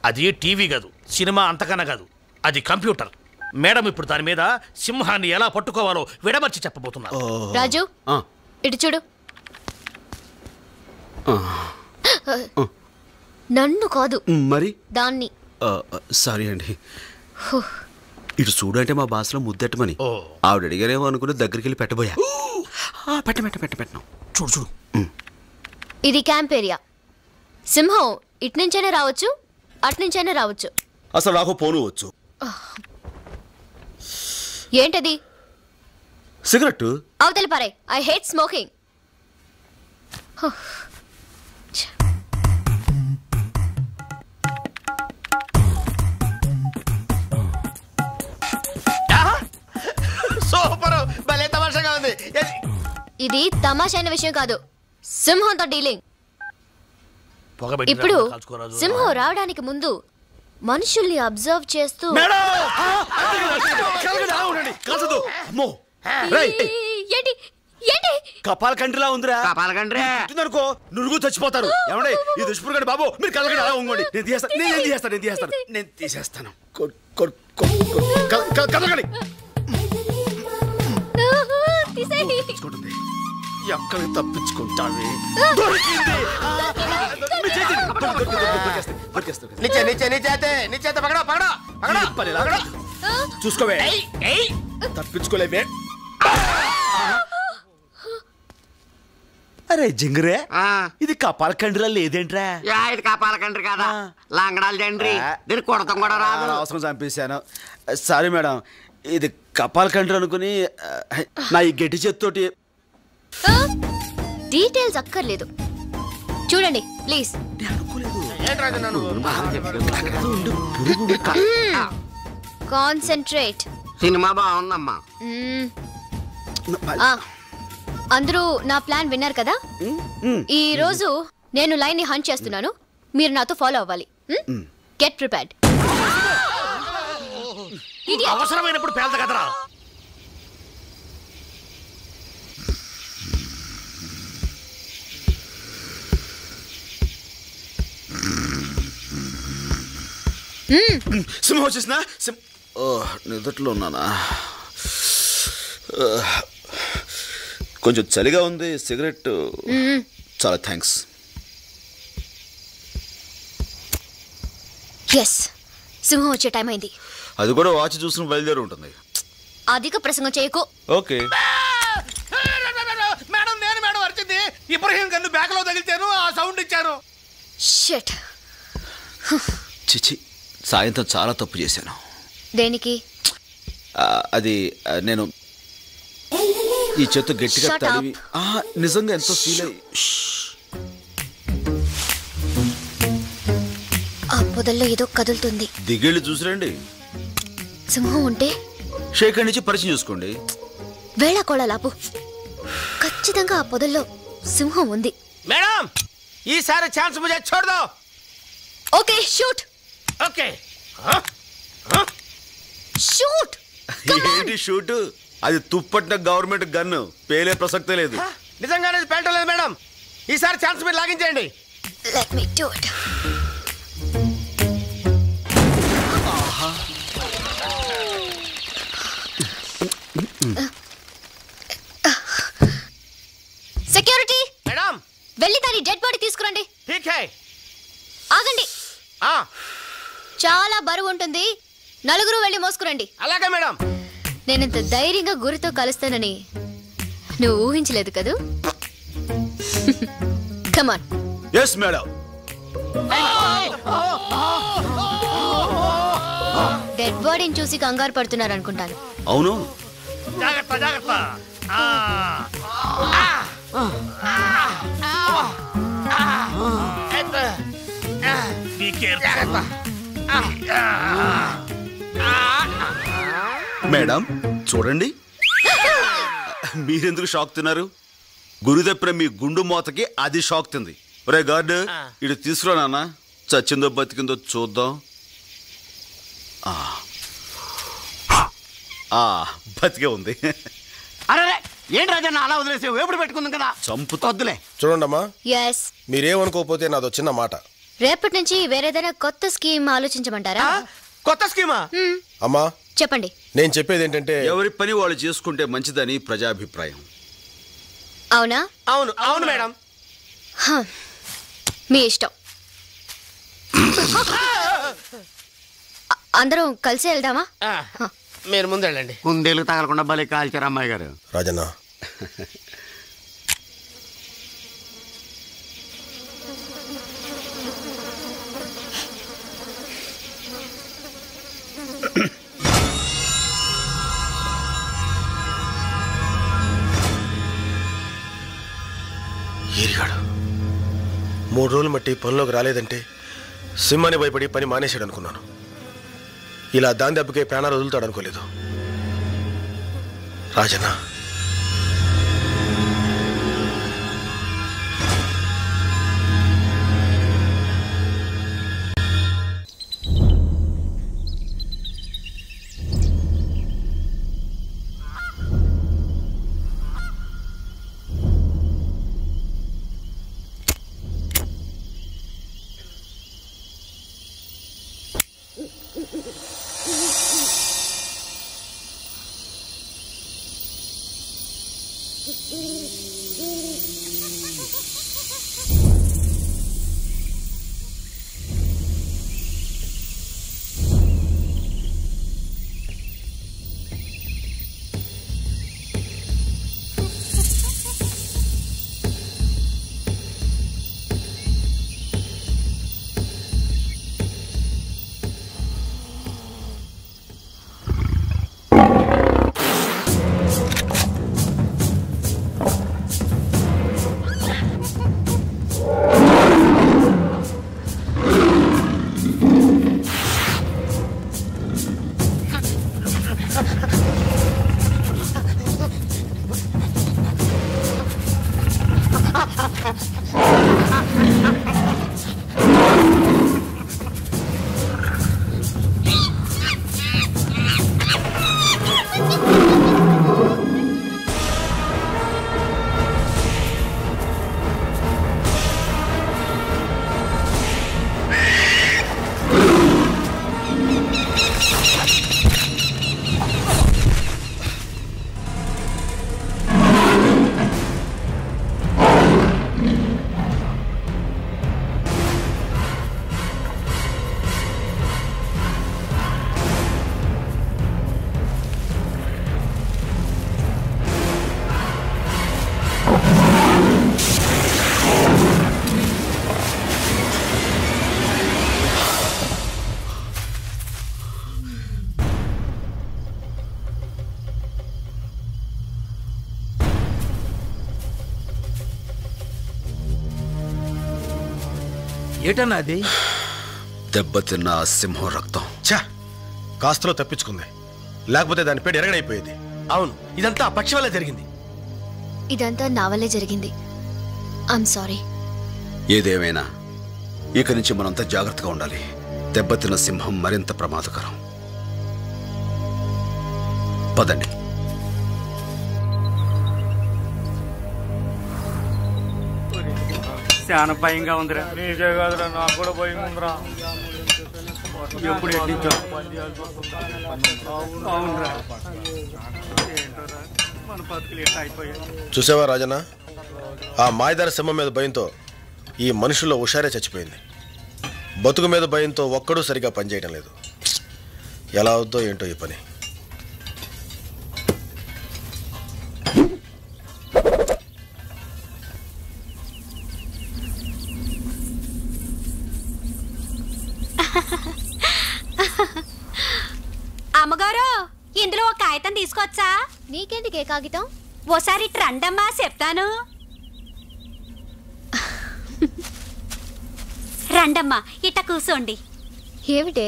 Speaker 7: అది టీవీ కాదు, సినిమా అంతకన్నా కాదు. అది కంప్యూటర్. మేడం ఇప్పుడు దాని మీద సింహాన్ని ఎలా పట్టుకోవాలో విడమర్చి చెప్పబోతున్నారు.
Speaker 6: రాజు ఇటు చూడు. నన్ను కాదు
Speaker 13: మరి
Speaker 6: దాన్ని.
Speaker 13: సారీ అండి. ఇటు చూడు అంటే మా భాషలో ముద్దెట్టమని ఆవిడ అడిగారేమో అనుకుని దగ్గరికి వెళ్ళి పెట్టబోయా. పెట్టను చూడు చూడు.
Speaker 6: ఇది క్యాంప్ ఏరియా. సింహం ఇటు నుంచైనా రావచ్చు, అటు నుంచైనా రావచ్చు.
Speaker 13: అసలు నాకు పోను వచ్చు.
Speaker 6: ఏంటది?
Speaker 13: సిగరెట్.
Speaker 6: అవతలి పారే. I hate smoking.
Speaker 9: సూపర్, భలే తమాషాగా ఉంది.
Speaker 6: ఇది తమాషైన విషయం కాదు, సింహంతో డీలింగ్. ఇప్పుడు సింహం రావడానికి ముందు మనుషుల్ని అబ్జర్వ్ చేస్తూ
Speaker 13: కపాల కండ్రిలా ఉందిరా.
Speaker 9: కపాల కండ్రి
Speaker 13: అనుకో నురుగు చచ్చిపోతారు. ఏమండే ఈ దుష్పురుగడు బాబు, మీరు కలగండి అలా ఉంగండి. నేను తీసేస్తాను. కలగండి. ఎక్కడికి తప్పించుకుంటావి? చూసుకోవే, తప్పించుకోలేవే. అరే జింగరే, ఇది కపాల కండ్రిలా లేదేంట్రా?
Speaker 1: ఇది కపాల కండ్రి కదా, లాంగడాలు జండ్రి. దీన్ని కొడతాం కూడా రాదు.
Speaker 13: అవసరం చంపేశాను. సారీ మేడం, ఇది కపాల కండ్రి అనుకుని నా ఈ గట్టి చేత్తోటి.
Speaker 6: డీటెయిల్స్ అక్కర్లేదు, చూడండి ప్లీజ్. కాన్సంట్రేట్.
Speaker 1: సినిమా బాగుందమ్మా.
Speaker 6: అందరూ నా ప్లాన్ విన్నారు కదా? ఈ రోజు నేను లైన్ ని హంట్ చేస్తున్నాను, మీరు నాతో ఫాలో అవ్వాలి. Get prepared.
Speaker 7: అవసరమైనప్పుడు పేల్త కదరా.
Speaker 13: సింహం వచ్చేసినా? నిద్రలో ఉన్నానా? కొంచెం చలిగా ఉంది. సిగరెట్. చాలా థ్యాంక్స్.
Speaker 6: ఎస్, సింహం వచ్చే టైం అయింది.
Speaker 13: అది కూడా వాచ్ చూసిన బయలుదేరి ఉంటుంది.
Speaker 6: అధిక ప్రసంగం చేయకు.
Speaker 13: ఓకే
Speaker 7: మేడం, నేను మేడం అరిచింది. ఇబ్రహీం గన్ను బ్యాగ్ లో తగిలిచాను, ఆ సౌండ్ ఇచ్చాను.
Speaker 6: షిట్.
Speaker 13: చిచి, సాయంత్రం చాలా తప్పు చేశాను.
Speaker 6: దేనికి?
Speaker 13: అది నేను ఈ చేత్తో గట్టిగా తడివి నిజంగా ఎంతో ఫీల్ అయ్యి.
Speaker 6: ఆ పొదల్లో ఏదో కదులుతుంది.
Speaker 13: దిగేళ్ళు చూసిరండి.
Speaker 6: సింహం ఉంటే
Speaker 13: షేక్ నుంచి పరిచయం చూసుకోండి.
Speaker 6: వేళ కోళలాపు. ఖచ్చితంగా ఆ పొదల్లో సింహం ఉంది.
Speaker 9: మేడం, ఈసారి ఛాన్స్ ముజే छोड़ दो.
Speaker 6: Okay, shoot.
Speaker 7: Okay,
Speaker 6: shoot.
Speaker 13: ఏంటి షూట్? అది తుప్పట్టిన గవర్నమెంట్ గన్ను, పేలే ప్రసక్తే లేదు.
Speaker 9: నిజంగానే పేల్టలేదు మేడం. ఈసారి ఛాన్స్ మీరు లాగించేయండి.
Speaker 6: Let me do it. Security
Speaker 9: madam,
Speaker 6: వెళ్ళి దాని డెడ్ బాడీ తీసుకురండి.
Speaker 9: ఠీక్ హై.
Speaker 6: ఆగండి. చాలా బరువు ఉంటుంది, నలుగురు వెళ్ళి మోసుకురండి.
Speaker 9: అలాగే మేడం.
Speaker 6: నేనంత ధైర్యంగా గురితో కలుస్తానని నువ్వు ఊహించలేదు కదూ? కమాన్.
Speaker 13: Yes madam.
Speaker 6: డెడ్ బాడీని చూసి కంగారు పడుతున్నారు అనుకుంటాను.
Speaker 13: అవును.
Speaker 7: జాగ్రత్త జాగ్రత్త.
Speaker 13: మేడం చూడండి, మీరెందుకు షాక్ తిన్నారు? గురుదెప్పిన మీ గుండు మోతకి అది షాక్ తింది. ఒరే గార్డ్, ఇటు తీసుకురా నాన్న, చచ్చిందో బతికిందో చూద్దాం. బతికే ఉంది.
Speaker 1: అరే ఏంటి రాజన్న అలా వదిలేసి ఎప్పుడు పెట్టుకుందాం కదా?
Speaker 8: చంపుతొద్దులే. చూడండమ్మా, మీరేమనుకోకపోతే నాదో చిన్న మాట.
Speaker 6: రేపటి నుంచి వేరేదైనా కొత్త స్కీమ్ ఆలోచించమంటారా?
Speaker 9: కొత్త స్కీమా?
Speaker 8: అమ్మా
Speaker 6: చెప్పండి.
Speaker 8: నేను చెప్పేది ఏంటంటే
Speaker 13: ఎవరి పని వాళ్ళు చేసుకుంటే మంచిదని ప్రజాభిప్రాయం.
Speaker 6: అవునా?
Speaker 9: అవును అవును మేడం.
Speaker 6: మీ ఇష్టం. అందరం కలిసి వెళ్దామా?
Speaker 9: మీరు ముందు వెళ్ళండి.
Speaker 1: కుందేలు తగలకుండా భలే కాల్చారు అమ్మాయి గారు.
Speaker 8: రాజన్న ఏరిగాడు 3 రోజులు మట్టి పనిలోకి రాలేదంటే సింహాన్ని భయపడి పని మానేశాడు అనుకున్నాను. ఇలా దాని దెబ్బకే ప్రాణాలు వదులుతాడు అనుకోలేదు. రాజన్న
Speaker 12: ఏటన్నా అది?
Speaker 13: దెబ్బతిన్న సింహం రక్తం.
Speaker 8: ఛా, కాస్తలో తప్పించుకుంది, లేకపోతే దాని పేరు ఎరగడైపోయేది.
Speaker 9: అవును, ఇదంతా పక్షి వల్ల జరిగింది.
Speaker 6: ఇదంతా నా వల్లే జరిగింది. I'm sorry.
Speaker 13: ఏదేమైనా ఇక నుంచి మనంతా జాగ్రత్తగా ఉండాలి. దెబ్బతిన్న సింహం మరింత ప్రమాదకరం. పదండి.
Speaker 4: చాలా భయంగా ఉందిరా. నీకే కాదురా, నాకు కూడా భయం ఉందిరా. ఎప్పుడు అవునరా, మన బతుకులు ఎట్లా అయిపోయాయి.
Speaker 8: చూసావా రాజన్న, ఆ మాయదార సింహం మీద భయంతో ఈ మనుషుల్లో హుషారే చచ్చిపోయింది. బతుకు మీద భయంతో ఒక్కడూ సరిగా పనిచేయడం లేదు. ఎలా అవుద్దో ఏంటో ఈ పని.
Speaker 11: అమ్మగారు, ఇందులో ఒక కాగితం తీసుకొచ్చా?
Speaker 6: నీకెందుకే కాగితం?
Speaker 11: ఓసారి రండమ్మా, చెప్తాను. రండమ్మా, ఇట్ట కూర్చోండి.
Speaker 6: ఏమిటే?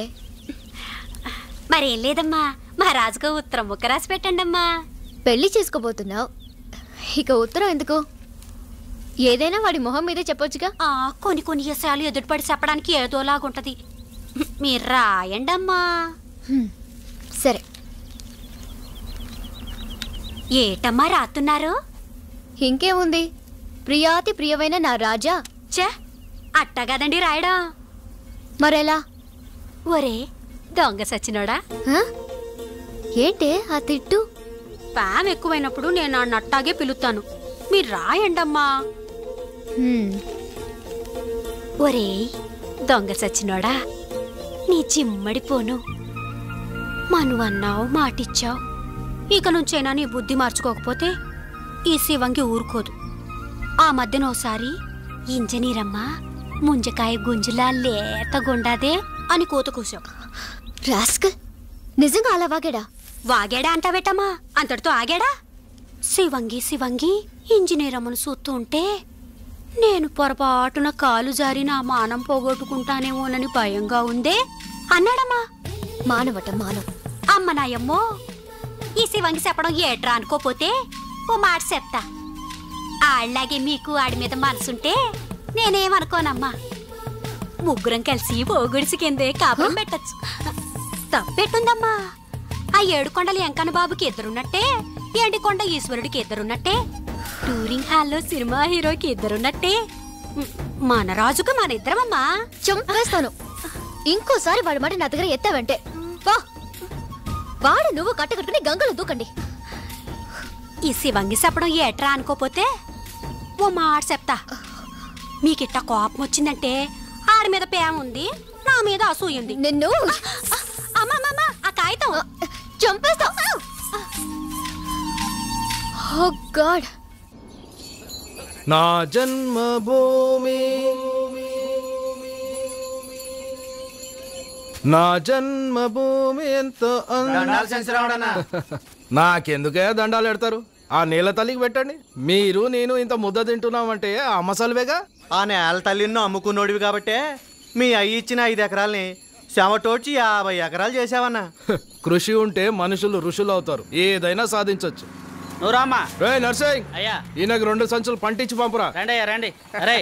Speaker 11: మరేం లేదమ్మా, మా రాజుగా ఉత్తరం ముక్క రాసి పెట్టండమ్మా.
Speaker 6: పెళ్లి చేసుకోబోతున్నావు, ఇక ఉత్తరం ఎందుకు? ఏదైనా వాడి మొహం మీదే చెప్పొచ్చుగా.
Speaker 11: కొన్ని కొన్ని విషయాలు ఎదుటిపడి చెప్పడానికి ఏదోలాగుంటది. మీరు రాయండమ్మా.
Speaker 6: సరే.
Speaker 11: ఏటమ్మా రాస్తున్నారు?
Speaker 6: ఇంకేముంది, ప్రియాతి ప్రియమైన నా రాజా.
Speaker 11: చే, అట్టగదండి రాయడం.
Speaker 6: మరెలా?
Speaker 11: ఒరే దొంగ సచ్చినోడా,
Speaker 6: ఏంటే ఆ తిట్టు?
Speaker 11: ప్యామ్ ఎక్కువైనప్పుడు నేను ఆ నట్టాగే పిలుస్తాను. మీరు రాయండమ్మా. ఒరేయ్ దొంగ సచ్చినోడా, నీ చిమ్మడిపోను. మనువన్నావు, మాటిచ్చావు. ఇక నుంచైనా నీ బుద్ధి మార్చుకోకపోతే ఈ శివంగి ఊరుకోదు. ఆ మధ్యన ఓసారి ఇంజనీరమ్మ ముంజకాయ గుంజులా లేతగుండాదే అని కూత కూసావు.
Speaker 6: రాస్కల్, నిజంగా అలా వాగాడా?
Speaker 11: వాగాడా అంటావేటమ్మా? అంతటితో ఆగాడా? శివంగి శివంగి ఇంజనీరమ్మను చూస్తూ ఉంటే నేను పొరపాటున కాలు జారి నా మానం పోగొట్టుకుంటానేమోనని భయంగా ఉందే అన్నాడమ్మా.
Speaker 6: మానవట మానవ.
Speaker 11: అమ్మ నాయమ్మో, ఈ శివంగి చెప్పడం ఏట్రా అనుకోపోతే ఓ మాట చెప్తా. ఆళ్లాగే మీకు ఆడి మీద మనసుంటే నేనేమనుకోనమ్మా. ముగ్గురం కలిసి ఓగుడిసి కిందే కాపురం పెట్టచ్చు. తప్పెట్టుందమ్మా. ఆ 7 కొండలు ఎంకన్న బాబుకి ఇద్దరున్నట్టే, ఎండికొండ ఈశ్వరుడికి ఇద్దరున్నట్టే, టూరింగ్ హాల్లో సినిమా హీరోకి ఇద్దరున్నట్టే, మన రాజుకు మన ఇద్దరమమ్మా.
Speaker 6: చంపేస్తాను ఇంకోసారి వాడి మాట నా దగ్గర ఎత్తావంటే. వాడు నువ్వు కట్టకట్టుకుని గంగలు దూకండి.
Speaker 11: ఈ శివంగి చెప్పడం ఏట్రా అనుకోపోతే ఓ మాట చెప్తా. మీకిట్ట కోపం వచ్చిందంటే ఆడి మీద ప్రేమ ఉంది, నా మీద అసూయింది.
Speaker 6: నిన్ను
Speaker 11: అమ్మమ్మ ఆ కాగితం
Speaker 6: చంపేస్తా. ఓ గాడ్.
Speaker 2: నా జన్మభూమి నా జన్మభూమి ఎంతో నాకెందుకే దండాలు పెడతారు? ఆ నేల తల్లికి పెట్టండి. మీరు నేను ఇంత ముద్ద తింటున్నామంటే అమ్మసలువేగా.
Speaker 4: ఆ నేల తల్లిని అమ్ముకున్నోడివి కాబట్టే మీ అయ్యి ఇచ్చిన 5 ఎకరాల్ని శమటోడ్చి 50 ఎకరాలు చేసావన్నా.
Speaker 2: కృషి ఉంటే మనుషులు ఋషులు అవుతారు, ఏదైనా సాధించవచ్చు.
Speaker 4: నువ్వు రామ్మా.
Speaker 2: నర్సింగ్, ఈయనకు 2 సంచులు పంటించి పంపురా.
Speaker 4: రండి. అరే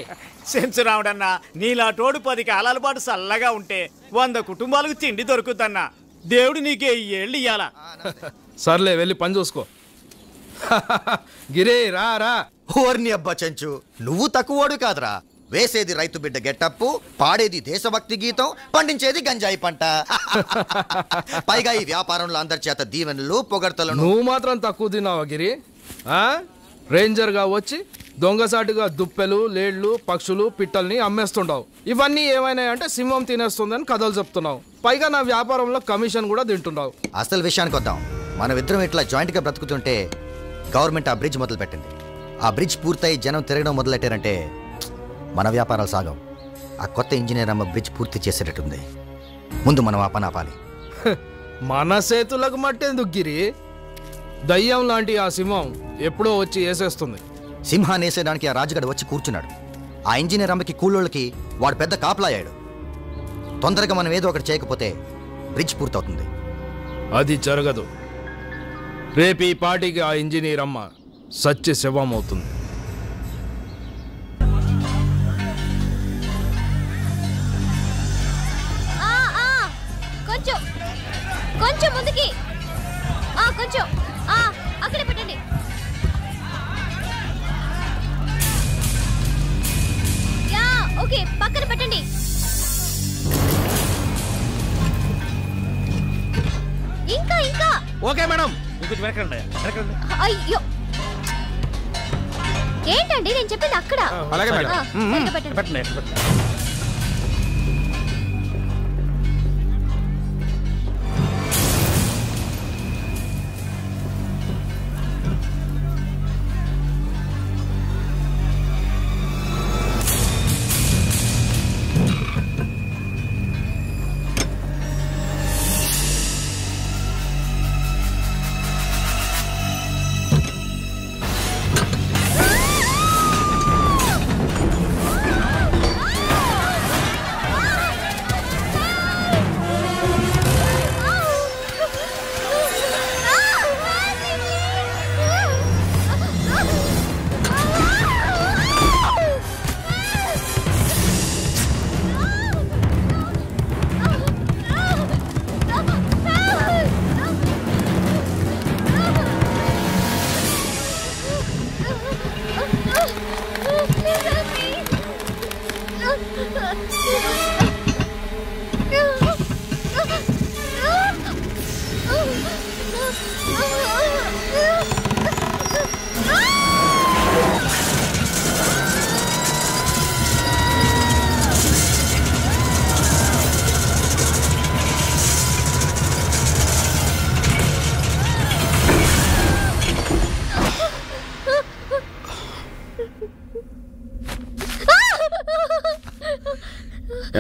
Speaker 15: సెంచురావుడన్నా, నీలా తోడు 10 కాలాల పాటు చల్లగా ఉంటే 100 కుటుంబాలకు తిండి దొరుకుతన్నా. దేవుడు నీకే 7 ఏళ్ళు ఇయ్యాలా.
Speaker 2: సర్లే, వెళ్ళి పని చూసుకో. గిరే రా రా.
Speaker 10: ఓర్ని అబ్బా చెంచు, నువ్వు తక్కువోడు కాదురా. వేసేది రైతు బిడ్డ గెట్టప్పు, పాడేది దేశభక్తి గీతం, పండించేది గంజాయి పంట. పైగా ఈ వ్యాపారంలో అందరి చేత దీవెనలు పొగడ్తలను.
Speaker 2: నువ్వు మాత్రం తక్కువ తిన్నావా గిరి? రేంజర్గా వచ్చి దొంగసాటుగా దుప్పెలు, లేళ్లు, పక్షులు, పిట్టల్ని అమ్మేస్తుంటావు. ఇవన్నీ ఏమైనా అంటే సింహం తినేస్తుందని కథలు చెప్తున్నావు. పైగా నా వ్యాపారంలో కమిషన్ కూడా తింటున్నావు.
Speaker 10: అసలు విషయానికి వద్దాం. మనం ఇద్దరం ఇట్లా జాయింట్గా బ్రతుకుతుంటే గవర్నమెంట్ ఆ బ్రిడ్జ్ మొదలు పెట్టింది. ఆ బ్రిడ్జ్ పూర్తయి జనం తిరగడం మొదలెట్టారంటే మన వ్యాపారాలు సాగం. ఆ కొత్త ఇంజనీర్ అమ్మ బ్రిడ్జ్ పూర్తి చేసేటట్టుంది. ముందు మనం ఆ పని ఆపాలి.
Speaker 2: మన చేతులకు మట్టేందుకు గిరి? దయ్యం లాంటి ఆ సింహం ఎప్పుడో వచ్చి వేసేస్తుంది.
Speaker 10: సింహాన్ని వేసేయడానికి ఆ రాజుగాడు వచ్చి కూర్చున్నాడు. ఆ ఇంజనీర్ అమ్మకి కూలోళ్ళకి వాడు పెద్ద కాపలాయాడు. తొందరగా మనం ఏదో ఒకటి చేయకపోతే బ్రిడ్జ్ పూర్తవుతుంది.
Speaker 2: అది జరగదు. రేపు ఈ పార్టీకి ఆ ఇంజనీర్ అమ్మ సత్య శవం అవుతుంది.
Speaker 6: కొంచెం ముందుకి, కొంచెం అక్కడ పెట్టండి. ఓకే, పక్కన పెట్టండి. ఇంకా
Speaker 7: ఓకే మేడం.
Speaker 6: అయ్యో, ఏంటండి నేను చెప్పింది అక్కడ.
Speaker 7: అలాగే మేడం.
Speaker 6: పెట్టండి.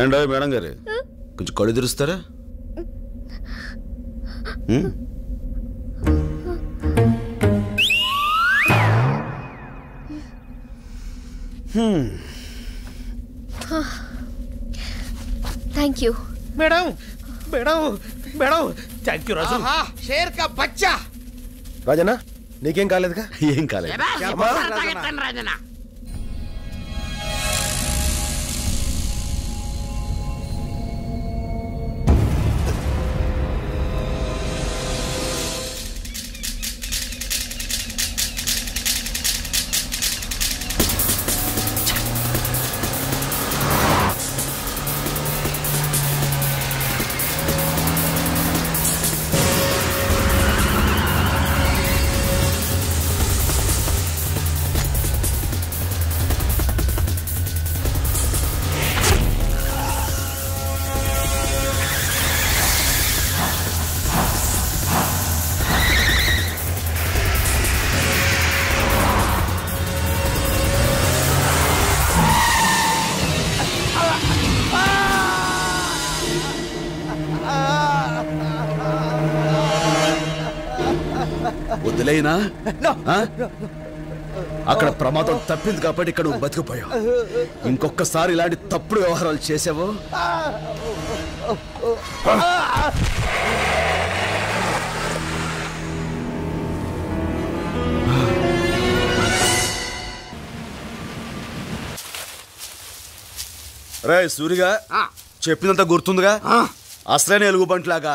Speaker 13: ఏంటో మేడం గారు కొంచెం కళ్ళు తెరుస్తారా?
Speaker 6: Thank you
Speaker 7: madam madam madam thank you Raju. షేర్ కా బచ్చా.
Speaker 8: రాజనా నీకేం కాలేదుగా?
Speaker 13: ఏం కాలేదు.
Speaker 7: రాజనా
Speaker 13: వదిలేనా? అక్కడ ప్రమాదం తప్పింది కాబట్టి ఇక్కడ నువ్వు బతికిపోయావు. ఇంకొకసారి ఇలాంటి తప్పుడు వ్యవహారాలు చేసావో రే సూరిగా చెప్పినంత గుర్తుందిగా? అసలైన ఎలుగుబంట్లాగా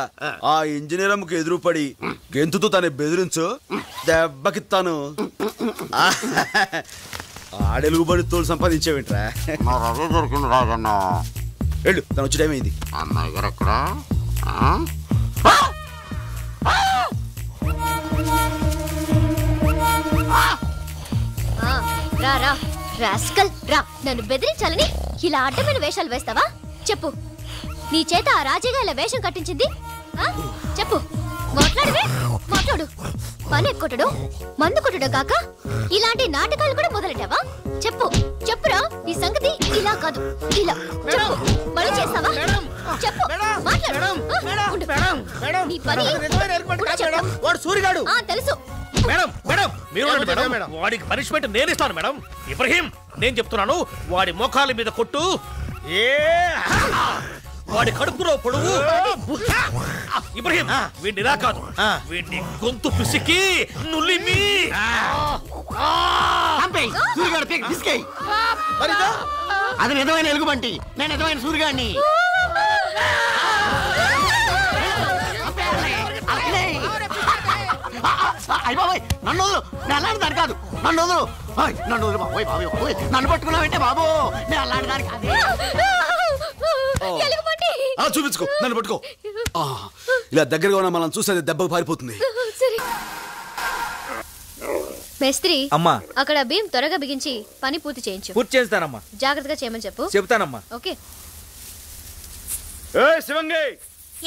Speaker 13: ఆ ఇంజనీర్ అమ్మకు ఎదురుపడి గెంతుతో తను బెదిరించు, దెబ్బకి తను ఆడెలుగుబడి తోడు సంపాదించేవింట్రా.
Speaker 14: దొరికింది రాజన్న.
Speaker 13: వెళ్ళు, తను వచ్చి టైం అయింది.
Speaker 14: అమ్మాయి గారు ఎక్కడ?
Speaker 6: రా రా రాస్కల్ రా. నన్ను బెదిరించాలని ఇలా అడ్డమైన వేషాలు వేస్తావా? చెప్పు, నీ చేత ఆ రాజీగా ఇలా వేషం కట్టించింది? చెప్పు, మాట్లాడు. పని ఎక్కుట్టడం, మందు కొట్టడం కాక ఇలాంటి నాటకాలు కూడా మొదలెట్టావా? చెప్పురా, ఈ సంగతి ఇలా కాదు, ఇలా చెప్పు. మళ్ళీ చేస్తావా? చెప్పు, మాట్లాడు. నీ పని
Speaker 7: వాడు సూరిగాడు.
Speaker 6: తెలుసు
Speaker 7: మేడం మేడం మీరు మేడం, వాడికి పనిష్మెంట్ నేను ఇస్తాను మేడం. ఇబ్రహీం, నేను చెప్తున్నాను, వాడి మోకాల మీద కొట్టు, వాడి కడుపులో పొడుగు. ఇబ్రహీం, వీడిని ఇలా కాదు, వీడిని గొంతు పిసికి నులిమి.
Speaker 1: అది నిజమైన ఎలుగుబంటి, నేను నిజమైన సూరిగాడిని. అయిపోయి నన్ను వదులు, నేను అలాంటి దాని కాదు, నన్ను వదులు, నన్ను వదులు బాబోయ్, బాబోయ్ నన్ను పట్టుకున్నావంటే బాబు, నేను అలాంటి దాని కాదు.
Speaker 13: చూపించుకో, నన్ను పట్టుకో. ఇలా దగ్గరగా ఉన్న మనం చూసేది దెబ్బకు పారిపోతుంది.
Speaker 6: మేస్త్రి
Speaker 12: అమ్మా,
Speaker 6: అక్కడ భీం త్వరగా బిగించి పని పూర్తి చేయించు.
Speaker 12: పూర్తి చేస్తానమ్మా.
Speaker 6: జాగ్రత్తగా చేయమని చెప్పు.
Speaker 12: చెప్తానమ్మా.
Speaker 6: ఓకే.
Speaker 13: శివంగి,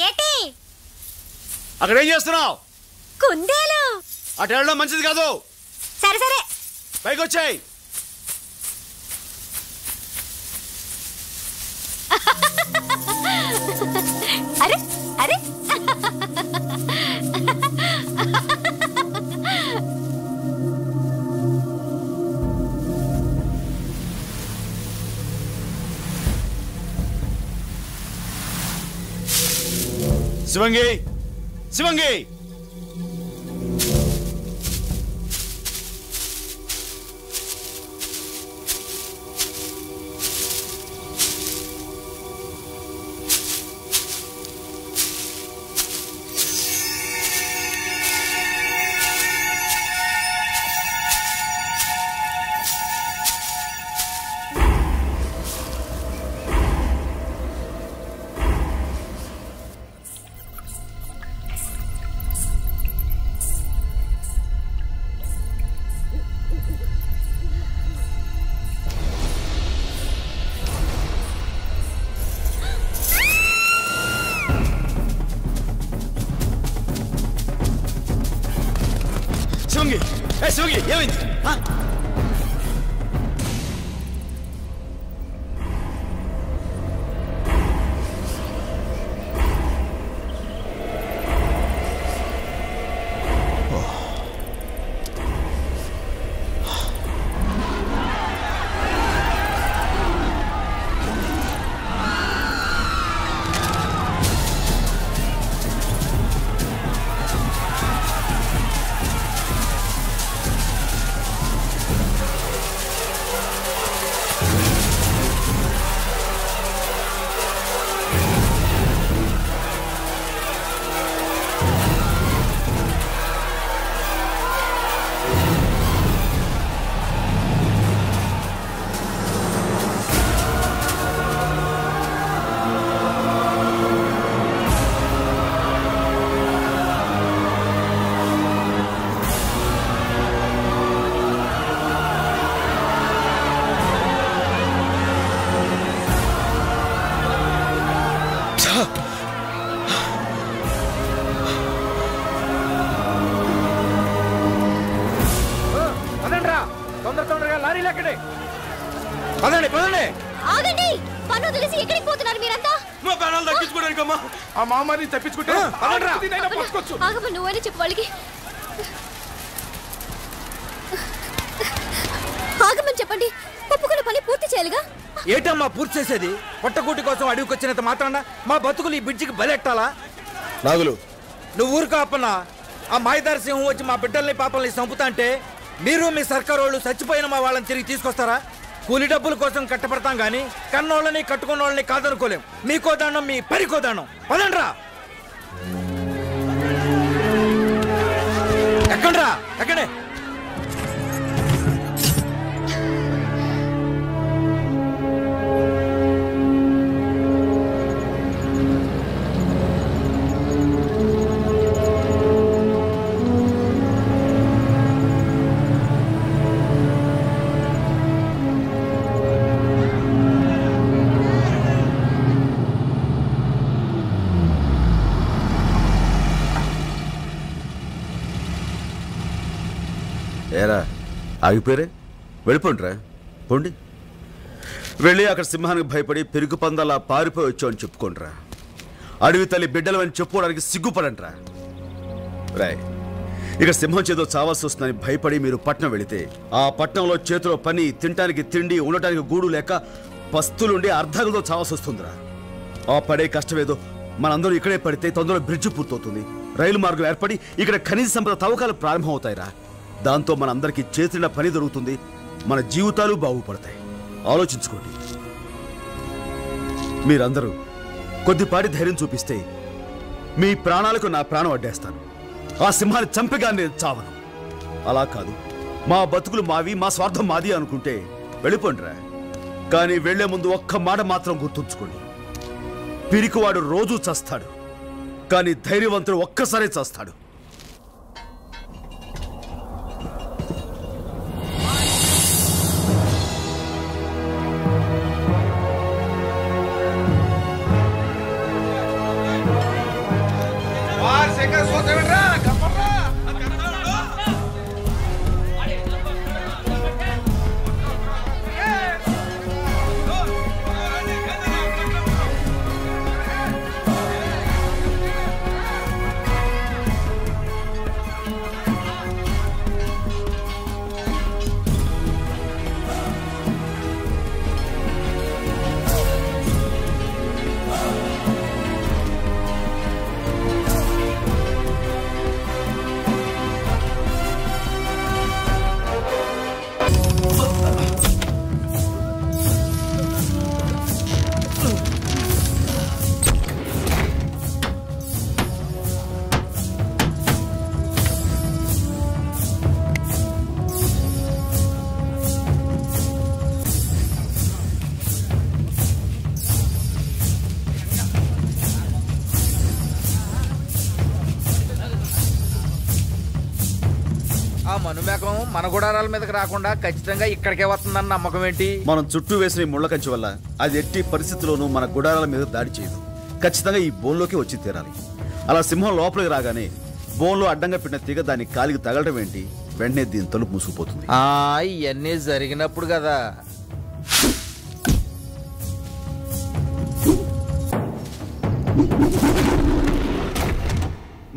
Speaker 11: ఏటి
Speaker 13: అక్కడ ఏం చేస్తున్నావు?
Speaker 11: కుందేలు.
Speaker 13: అటు వెళ్ళడం మంచిది కాదు.
Speaker 11: సరే సరే,
Speaker 13: పైకి వచ్చాయి.
Speaker 11: అరే అరే
Speaker 13: శివంగి, శివంగి, శివంగి, ఏమైంది?
Speaker 12: ఎక్కడే పదండి పదండి.
Speaker 6: ఆగండి, పన్ను వదిలేసి ఎక్కడికి పోతున్నారు మీరంతా?
Speaker 9: మా ప్రాణాలు దక్కించుకోవడానికమ్మా. ఆ మహమ్మారిని తప్పించుకుంటే పట్టుకోవచ్చు.
Speaker 6: ఆగమ్మ, నువ్వైనా చెప్పు వాళ్ళకి. ఆగమని చెప్పండి, ఒప్పుకున్న పని పూర్తి చేయాలిగా.
Speaker 12: ఏటమ్మా పూర్తి చేసేది? పొట్టకూటి కోసం అడవికి వచ్చినంత మాత్రాన మా బతుకులు ఈ బ్రిడ్జికి బలెట్టాలా?
Speaker 8: నాగులు,
Speaker 12: నువ్వు ఊరుకో అప్పన్నా. ఆ మాయదారి సింహం వచ్చి మా బిడ్డల్ని పాపల్ని చంపుతా అంటే మీరు మీ సర్కారు వాళ్ళు చచ్చిపోయిన మా వాళ్ళని తిరిగి తీసుకొస్తారా? కూలి డబ్బుల కోసం కట్టపడతాం గాని కన్నోళ్ళని కట్టుకున్న వాళ్ళని కాదనుకోలేం. మీకో దానం, మీ పరికో దానం. పదండ్రా. ఎక్కండ్రా, ఎక్కడే.
Speaker 13: ఏరా ఆగిపోయారే, వెళ్ళిపోండిరా, పోండి. వెళ్ళి అక్కడ సింహానికి భయపడి పెరుగు పందలా పారిపోయి వచ్చామని చెప్పుకోండిరా. అడవి తల్లి బిడ్డలు అని చెప్పుకోవడానికి సిగ్గుపడండిరా. రాయ్, ఇక సింహం చేతో చావాల్సి వస్తుందని భయపడి మీరు పట్నం వెళితే ఆ పట్నంలో చేతిలో పని, తినటానికి తిండి, ఉండటానికి గూడు లేక పస్తులుండి అర్ధగలతో చావాల్సి వస్తుందిరా. ఆ పడే కష్టమేదో మనందరూ ఇక్కడే పడితే తొందరలో బ్రిడ్జ్ పూర్తవుతుంది, రైలు మార్గం ఏర్పడి ఇక్కడ ఖనిజ సంపద తవ్వకాలు ప్రారంభం అవుతాయిరా. దాంతో మనందరికీ చేతిన పని దొరుకుతుంది, మన జీవితాలు బాగుపడతాయి. ఆలోచించుకోండి. మీరందరూ కొద్దిపాటి ధైర్యం చూపిస్తే మీ ప్రాణాలకు నా ప్రాణం అడ్డేస్తాను. ఆ సింహాన్ని చంపగా నేను చావను. అలా కాదు, మా బతుకులు మావి, మా స్వార్థం మాది అనుకుంటే వెళ్ళిపోండిరా. కానీ వెళ్లే ముందు ఒక్క మాట మాత్రం గుర్తుంచుకోండి. పిరికివాడు రోజూ చస్తాడు, కానీ ధైర్యవంతుడు ఒక్కసారే చస్తాడు.
Speaker 12: మనుమేకం మన గుడారాల మీదకి రాకుండా ఖచ్చితంగా ఇక్కడికే వస్తుందన్న నమ్మకం ఏంటి?
Speaker 13: మనం చుట్టూ వేసిన ముళ్ళ కంచి వల్ల అది ఎట్టి పరిస్థితుల్లోనూ మన గుడారాల మీద దాడి చేయదు. ఖచ్చితంగా ఈ బోన్లోకి వచ్చి తీరాలి. అలా సింహం లోపలికి రాగానే బోన్లో అడ్డంగా పెట్టిన తీగ దాని కాలికి తగలడం ఏంటి, వెంటనే దీని తలుపు మూసుకుపోతుంది.
Speaker 12: ఇవన్నీ జరిగినప్పుడు కదా.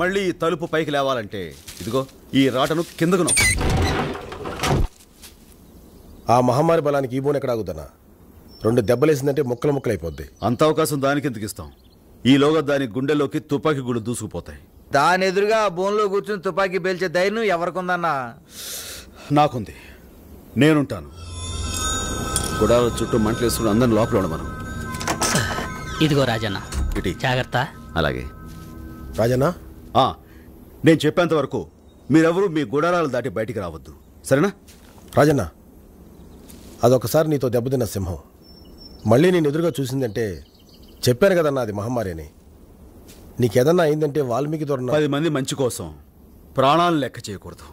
Speaker 13: మళ్ళీ ఈ తలుపు పైకి లేవాలంటే ఇదిగో ఈ రాటను కిందకు నొక్కు.
Speaker 8: ఆ మహమ్మారి బలానికి ఈ బోన్ ఎక్కడ ఆగుదన్నా? 2 దెబ్బలేసిందంటే ముక్కలు ముక్కలైపోద్ది.
Speaker 13: అంత అవకాశం దానికి ఎందుకు ఇస్తాం? ఈలోగా దాని గుండెలోకి తుపాకీ గుళ్ళు దూసుకుపోతాయి.
Speaker 12: దాని ఎదురుగా ఆ బోన్లో కూర్చుని తుపాకీ పేల్చే ధైర్యం ఎవరికుందన్నా?
Speaker 13: నాకుంది, నేనుంటాను. గుడాల చుట్టూ మంటలేసుకుని అందరిని లోపల ఉండమను.
Speaker 16: ఇదిగో రాజన్న,
Speaker 13: ఇటీ
Speaker 16: జాగ్రత్త.
Speaker 13: అలాగే
Speaker 8: రాజన్న,
Speaker 13: నేను చెప్పేంత వరకు మీరెవరూ మీ గుడారాలు దాటి బయటికి రావద్దు, సరేనా?
Speaker 8: రాజన్న, అదొకసారి నీతో దెబ్బతిన్న సింహం మళ్ళీ నేను ఎదురుగా చూసిందంటే చెప్పాను కదన్నా అది మహమ్మారి అని. నీకేదన్నా అయిందంటే వాల్మీకి దొరన
Speaker 13: 10 మంది మంచి కోసం ప్రాణాలను లెక్క చేయకూడదు.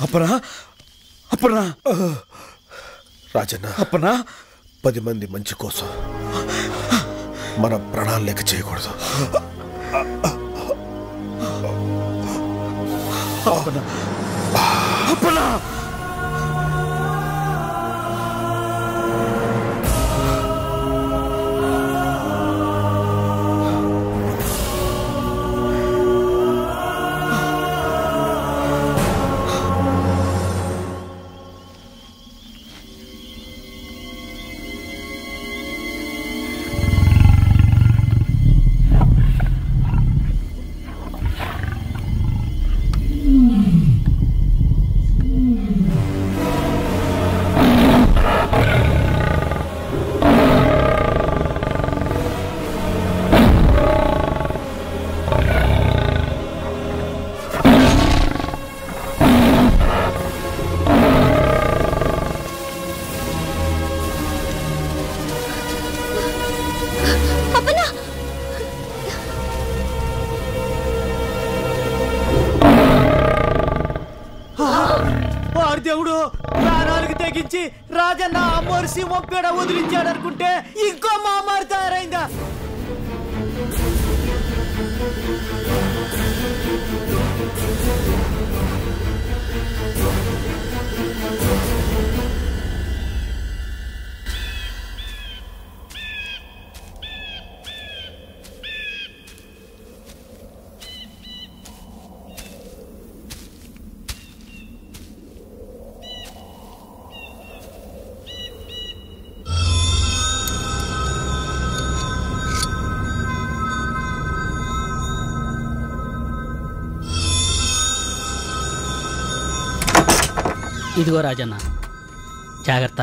Speaker 13: అప్పనా అప్పనా
Speaker 8: రాజన్న
Speaker 13: అప్పనా
Speaker 8: 10 మంది మంచి కోసం మన ప్రాణాలు లెక్క చేయకూడదు.
Speaker 13: అప్పనా అప్పనా
Speaker 4: దేవుడు ప్రాణాలకు తెగించి రాజన్న అమ్మోరు సింహం పేడ వదిలించాడు అనుకుంటే ఇంకో మామారు తయారైందా?
Speaker 16: ఇదిగో రాజన్న, జాగ్రత్త.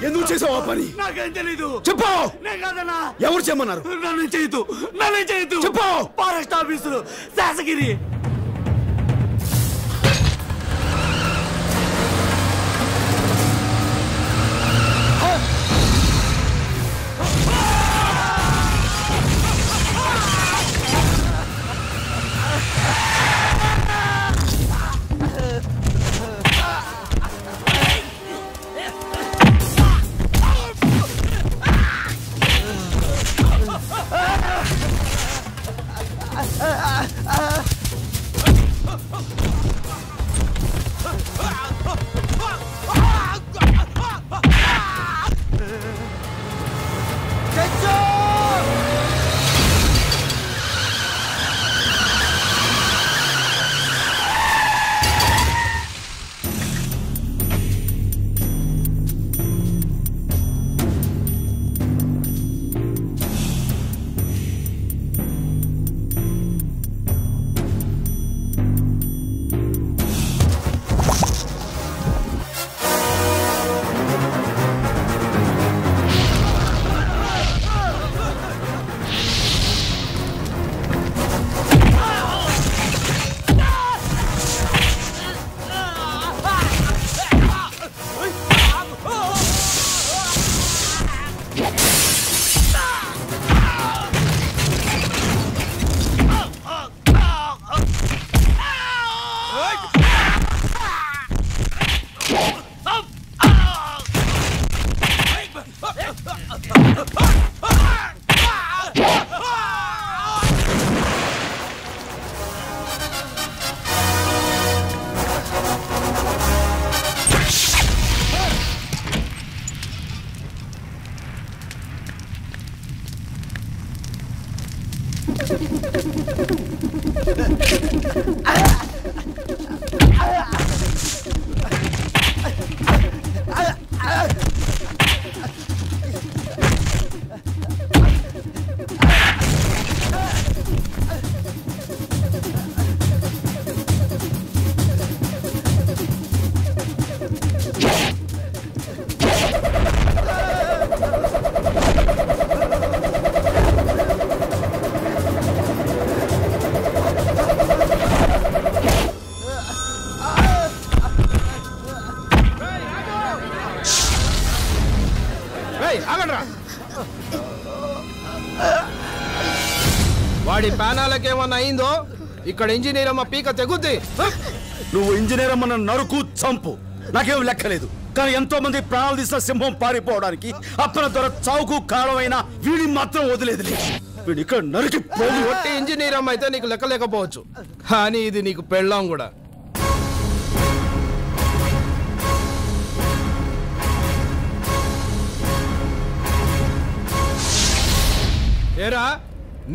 Speaker 13: ఎందుకు చేసావు ఆ పని?
Speaker 4: నాకేం తెలీదు.
Speaker 13: చెప్పు.
Speaker 4: నేను కాదన్నా.
Speaker 13: ఎవరు చేయమన్నారు?
Speaker 4: నన్ను చేయొద్దు, నన్ను చేయొద్దు.
Speaker 13: చెప్పు.
Speaker 4: ఫారెస్ట్ ఆఫీసులు శాసగిరి.
Speaker 2: వాడి ప్యానాలకేమన్నా అయిందో ఇక్కడ ఇంజనీర్ అమ్మ పీక తెగుద్ది.
Speaker 13: నువ్వు ఇంజనీర్ అమ్మ నరుకు చంపు, నాకేం లెక్కలేదు. కానీ ఎంతో మంది ప్రాణాలు తీసిన సింహం పారిపోవడానికి అప్పన దొర చావుకు కారణమైన వీడిని మాత్రం వదిలేదు. వీడు ఇక్కడ నరికి
Speaker 2: ఒట్టి ఇంజనీర్ అమ్మ అయితే నీకు లెక్క లేకపోవచ్చు, కానీ ఇది నీకు పెళ్ళాం కూడా. ఏరా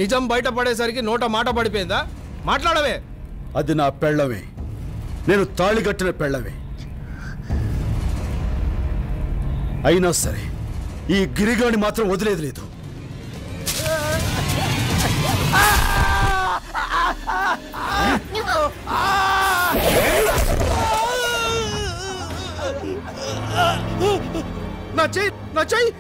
Speaker 2: నిజం బయటపడేసరికి నోట మాట పడిపోయిందా? మాట్లాడవే.
Speaker 13: అది నా పెళ్ళమే, నేను తాళి కట్టిన పెళ్ళమే. అయినా సరే ఈ గిరిగాని మాత్రం వదిలేదు లేదు.
Speaker 2: నా చెయ్యి, నా చెయ్యి.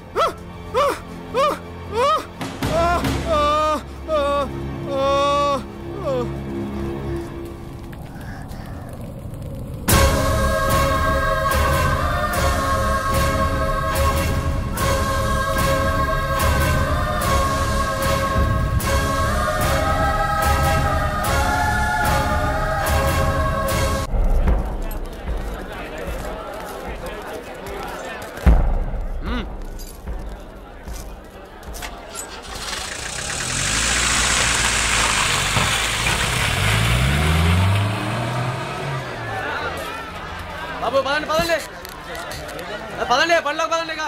Speaker 17: బాబు పదండి పదండి పదండి, పనిలోకి పదండి. ఇక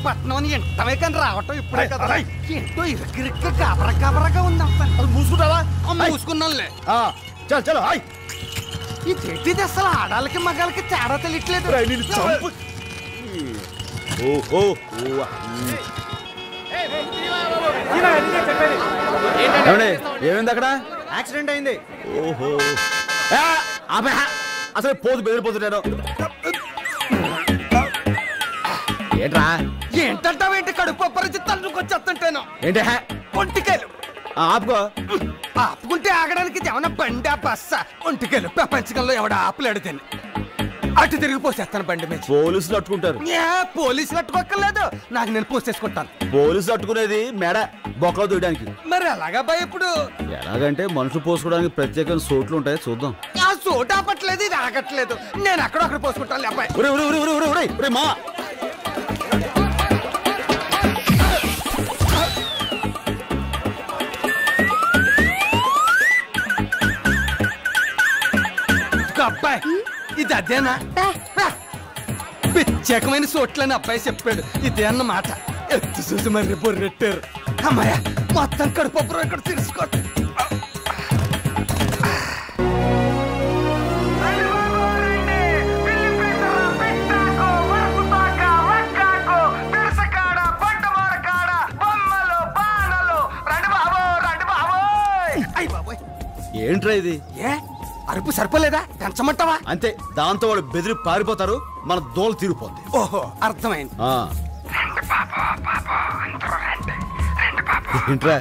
Speaker 1: పట్నం అని ఎంటమే కానీ రావటం ఇప్పుడే కదా. ఏంటో ఇరకిరిక్క కాబరగా ఉంది. అది
Speaker 13: మూసుకుంటావా?
Speaker 1: మూసుకున్నాంలే.
Speaker 13: చల్ చలో.
Speaker 1: ఇది అసలు ఆడాలకి మగాలకి తేడా తెలియట్లేదు.
Speaker 13: ఏమైంది అక్కడ?
Speaker 4: యాక్సిడెంట్ అయింది.
Speaker 13: ఓహో, అసలు పోతు బెదిరిపోతున్నాను. ఏంట్రా?
Speaker 1: ఏంటంటావేంటి? కడుపు పరిచి తల్లుకొచ్చేస్తుంటాను.
Speaker 13: ఏంటి
Speaker 1: ఒంటికాయలు
Speaker 13: ఆపుకో.
Speaker 1: ఆపుకుంటే ఆగడానికి ఏమన్నా బండి బస్సా? ఒంటికాయలు ప్రపంచకంలో ఎవడ ఆపులాడితేనే అటు తిరిగి పోసేస్తాను బండి మీద.
Speaker 13: పోలీసులు అట్టుకుంటారు.
Speaker 1: పోలీసులు అట్టుకోక్కర్లేదు, నాకు నేను పోసేసుకుంటాను.
Speaker 13: పోలీసులు అట్టుకునేది మెడ బొక్కలో దూయడానికి.
Speaker 1: మరి ఎలాగా భయ ఇప్పుడు?
Speaker 13: ఎలాగంటే మనుషులు పోసుకోవడానికి ప్రత్యేకమైన సోట్లు ఉంటాయి, చూద్దాం.
Speaker 1: ఆ సోటు ఆపట్లేదు, ఇది ఆగట్లేదు. నేను అక్కడ పోసుకుంటాను. అబ్బాయి
Speaker 13: మా
Speaker 1: అబ్బాయి ఇది అదేనా? ప్రత్యేకమైన సోట్లని అబ్బాయి చెప్పాడు. ఇదే అన్నమాట. ఎత్తు చూసి మరి బొర్రెట్టారు. అమ్మాయ మొత్తం కడుపు ఇక్కడ తీసుకో.
Speaker 13: ఏంట్రా ఇది?
Speaker 1: అరుపు సరిపోలేదా? పెంచమంటావా?
Speaker 13: అంతే, దాంతో వాళ్ళు బెదిరి పారిపోతారు, మన దోలు తీరిపోద్ది.
Speaker 1: ఓహో, అర్థమైంది.
Speaker 13: ఏంట్రా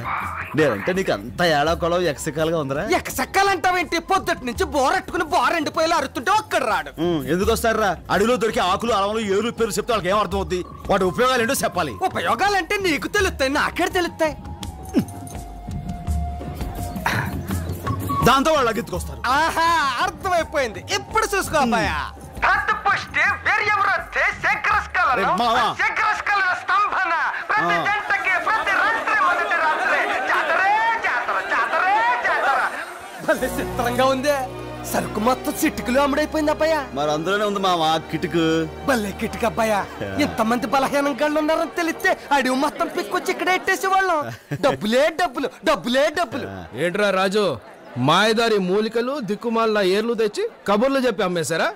Speaker 13: నేనంటే నీకు అంత ఏడా కొలవ ఎక్సకాలుగా ఉందరా?
Speaker 1: ఎక్సక్కాలంటావేంటి? పొద్దుటి నుంచి బోరెట్టుకుని బోరెండిపోయేలా అరుతుంటే ఒక్కడ రాడు.
Speaker 13: ఎందుకు వస్తారా? అడవిలో దొరికి ఆకులు అలవలు ఏలు పేరు చెప్తే వాళ్ళకి ఏం అర్థం అవుద్ది? వాటి ఉపయోగాలు ఏంటో చెప్పాలి.
Speaker 1: ఉపయోగాలంటే నీకు తెలుస్తాయి, నాకే తెలుస్తాయి.
Speaker 13: దాంతో వాళ్ళు అగెత్తుకొస్తారు.
Speaker 1: ఆహా, అర్థమైపోయింది. ఇప్పుడు చూసుకో అబ్బాయా. చిత్రంగా ఉంది.
Speaker 18: సరుకు మొత్తం చిట్టుకులు అమ్ముడైపోయింది అబ్బాయ.
Speaker 13: మరి అందులోనే ఉంది మావా కిటుకు.
Speaker 18: భలే కిటుకు అబ్బాయ. ఇంతమంది బలహీనం గళ్ళు ఉన్నారని తెలిస్తే అడివి మొత్తం పిక్కొచ్చి ఇక్కడ ఎట్టేసి వాళ్ళం. డబ్బులే డబ్బులు, డబ్బులే డబ్బులు.
Speaker 2: ఏంట్రా రాజు, మాయదారి మూలికలు దిక్కుమాల ఏర్లు తెచ్చి కబుర్లు చెప్పి అమ్మేశారా?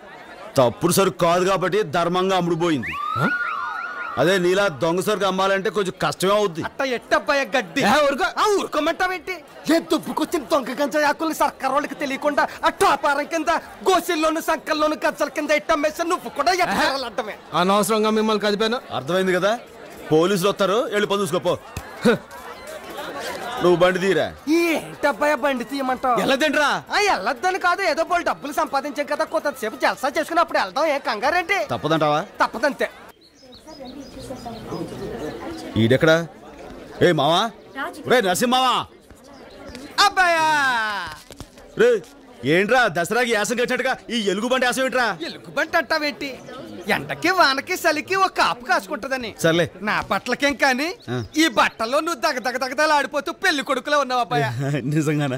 Speaker 13: తప్పుడు సరుకు కాదు కాబట్టి ధర్మంగా అమ్ముడుపోయింది. అదే నీలా దొంగ సరుకు అమ్మాలంటే కొంచెం కష్టమే అవుద్ది.
Speaker 18: అట్ట ఎట్టబ్బాయ గడ్డి ఊరుకోమంటావేంటి? ఏ దుబ్బుకొచ్చిన దొంగ గంజాయి ఆకుల్ని సర్కార్ వాళ్ళకి తెలియకుండా అట్టు వ్యాపారం కింద గోసిల్లోను సంకల్లోను గజ్జల కింద ఎట్టమ్మేసి నువ్వు కూడా ఎట్టాలంటమే.
Speaker 2: అనవసరంగా మిమ్మల్ని కదిపాను.
Speaker 13: అర్థమైంది కదా, పోలీసులు వస్తారు, వెళ్ళి పని చూసుకోపో. నువ్వు బండి తీరా.
Speaker 18: ఏంటబ్బాయ బండి తీయమంటావు?
Speaker 13: వెళ్ళదండ్రా.
Speaker 18: వెళ్ళొద్దని కాదు, ఏదో పోలు డబ్బులు సంపాదించాం కదా, కొంతసేపు జలసా చేసుకుని అప్పుడు వెళ్దాం. ఏ కంగారేంటి?
Speaker 13: తప్పదంటావా?
Speaker 18: తప్పదంతే.
Speaker 13: ఈడెక్కడా? ఏ మావా, రే నరసింహావా.
Speaker 18: అబ్బాయా
Speaker 13: రే ఏంట్రా దసరాకి యాసం కట్టినట్టుగా ఈ ఎలుగుబంటి యాసం ఏంట్రా?
Speaker 18: ఎలుగుబంటి అంటావేంటి? ఎండకి వానకి చలికి ఒక కాపు కాసుకుంటదని.
Speaker 13: సర్లే.
Speaker 18: నా బట్టలకేం కానీ ఈ బట్టల్లో నువ్వు దగదగదగదలు ఆడిపోతూ పెళ్లి కొడుకులో ఉన్నావు అబ్బాయ.
Speaker 13: నిజంగానా?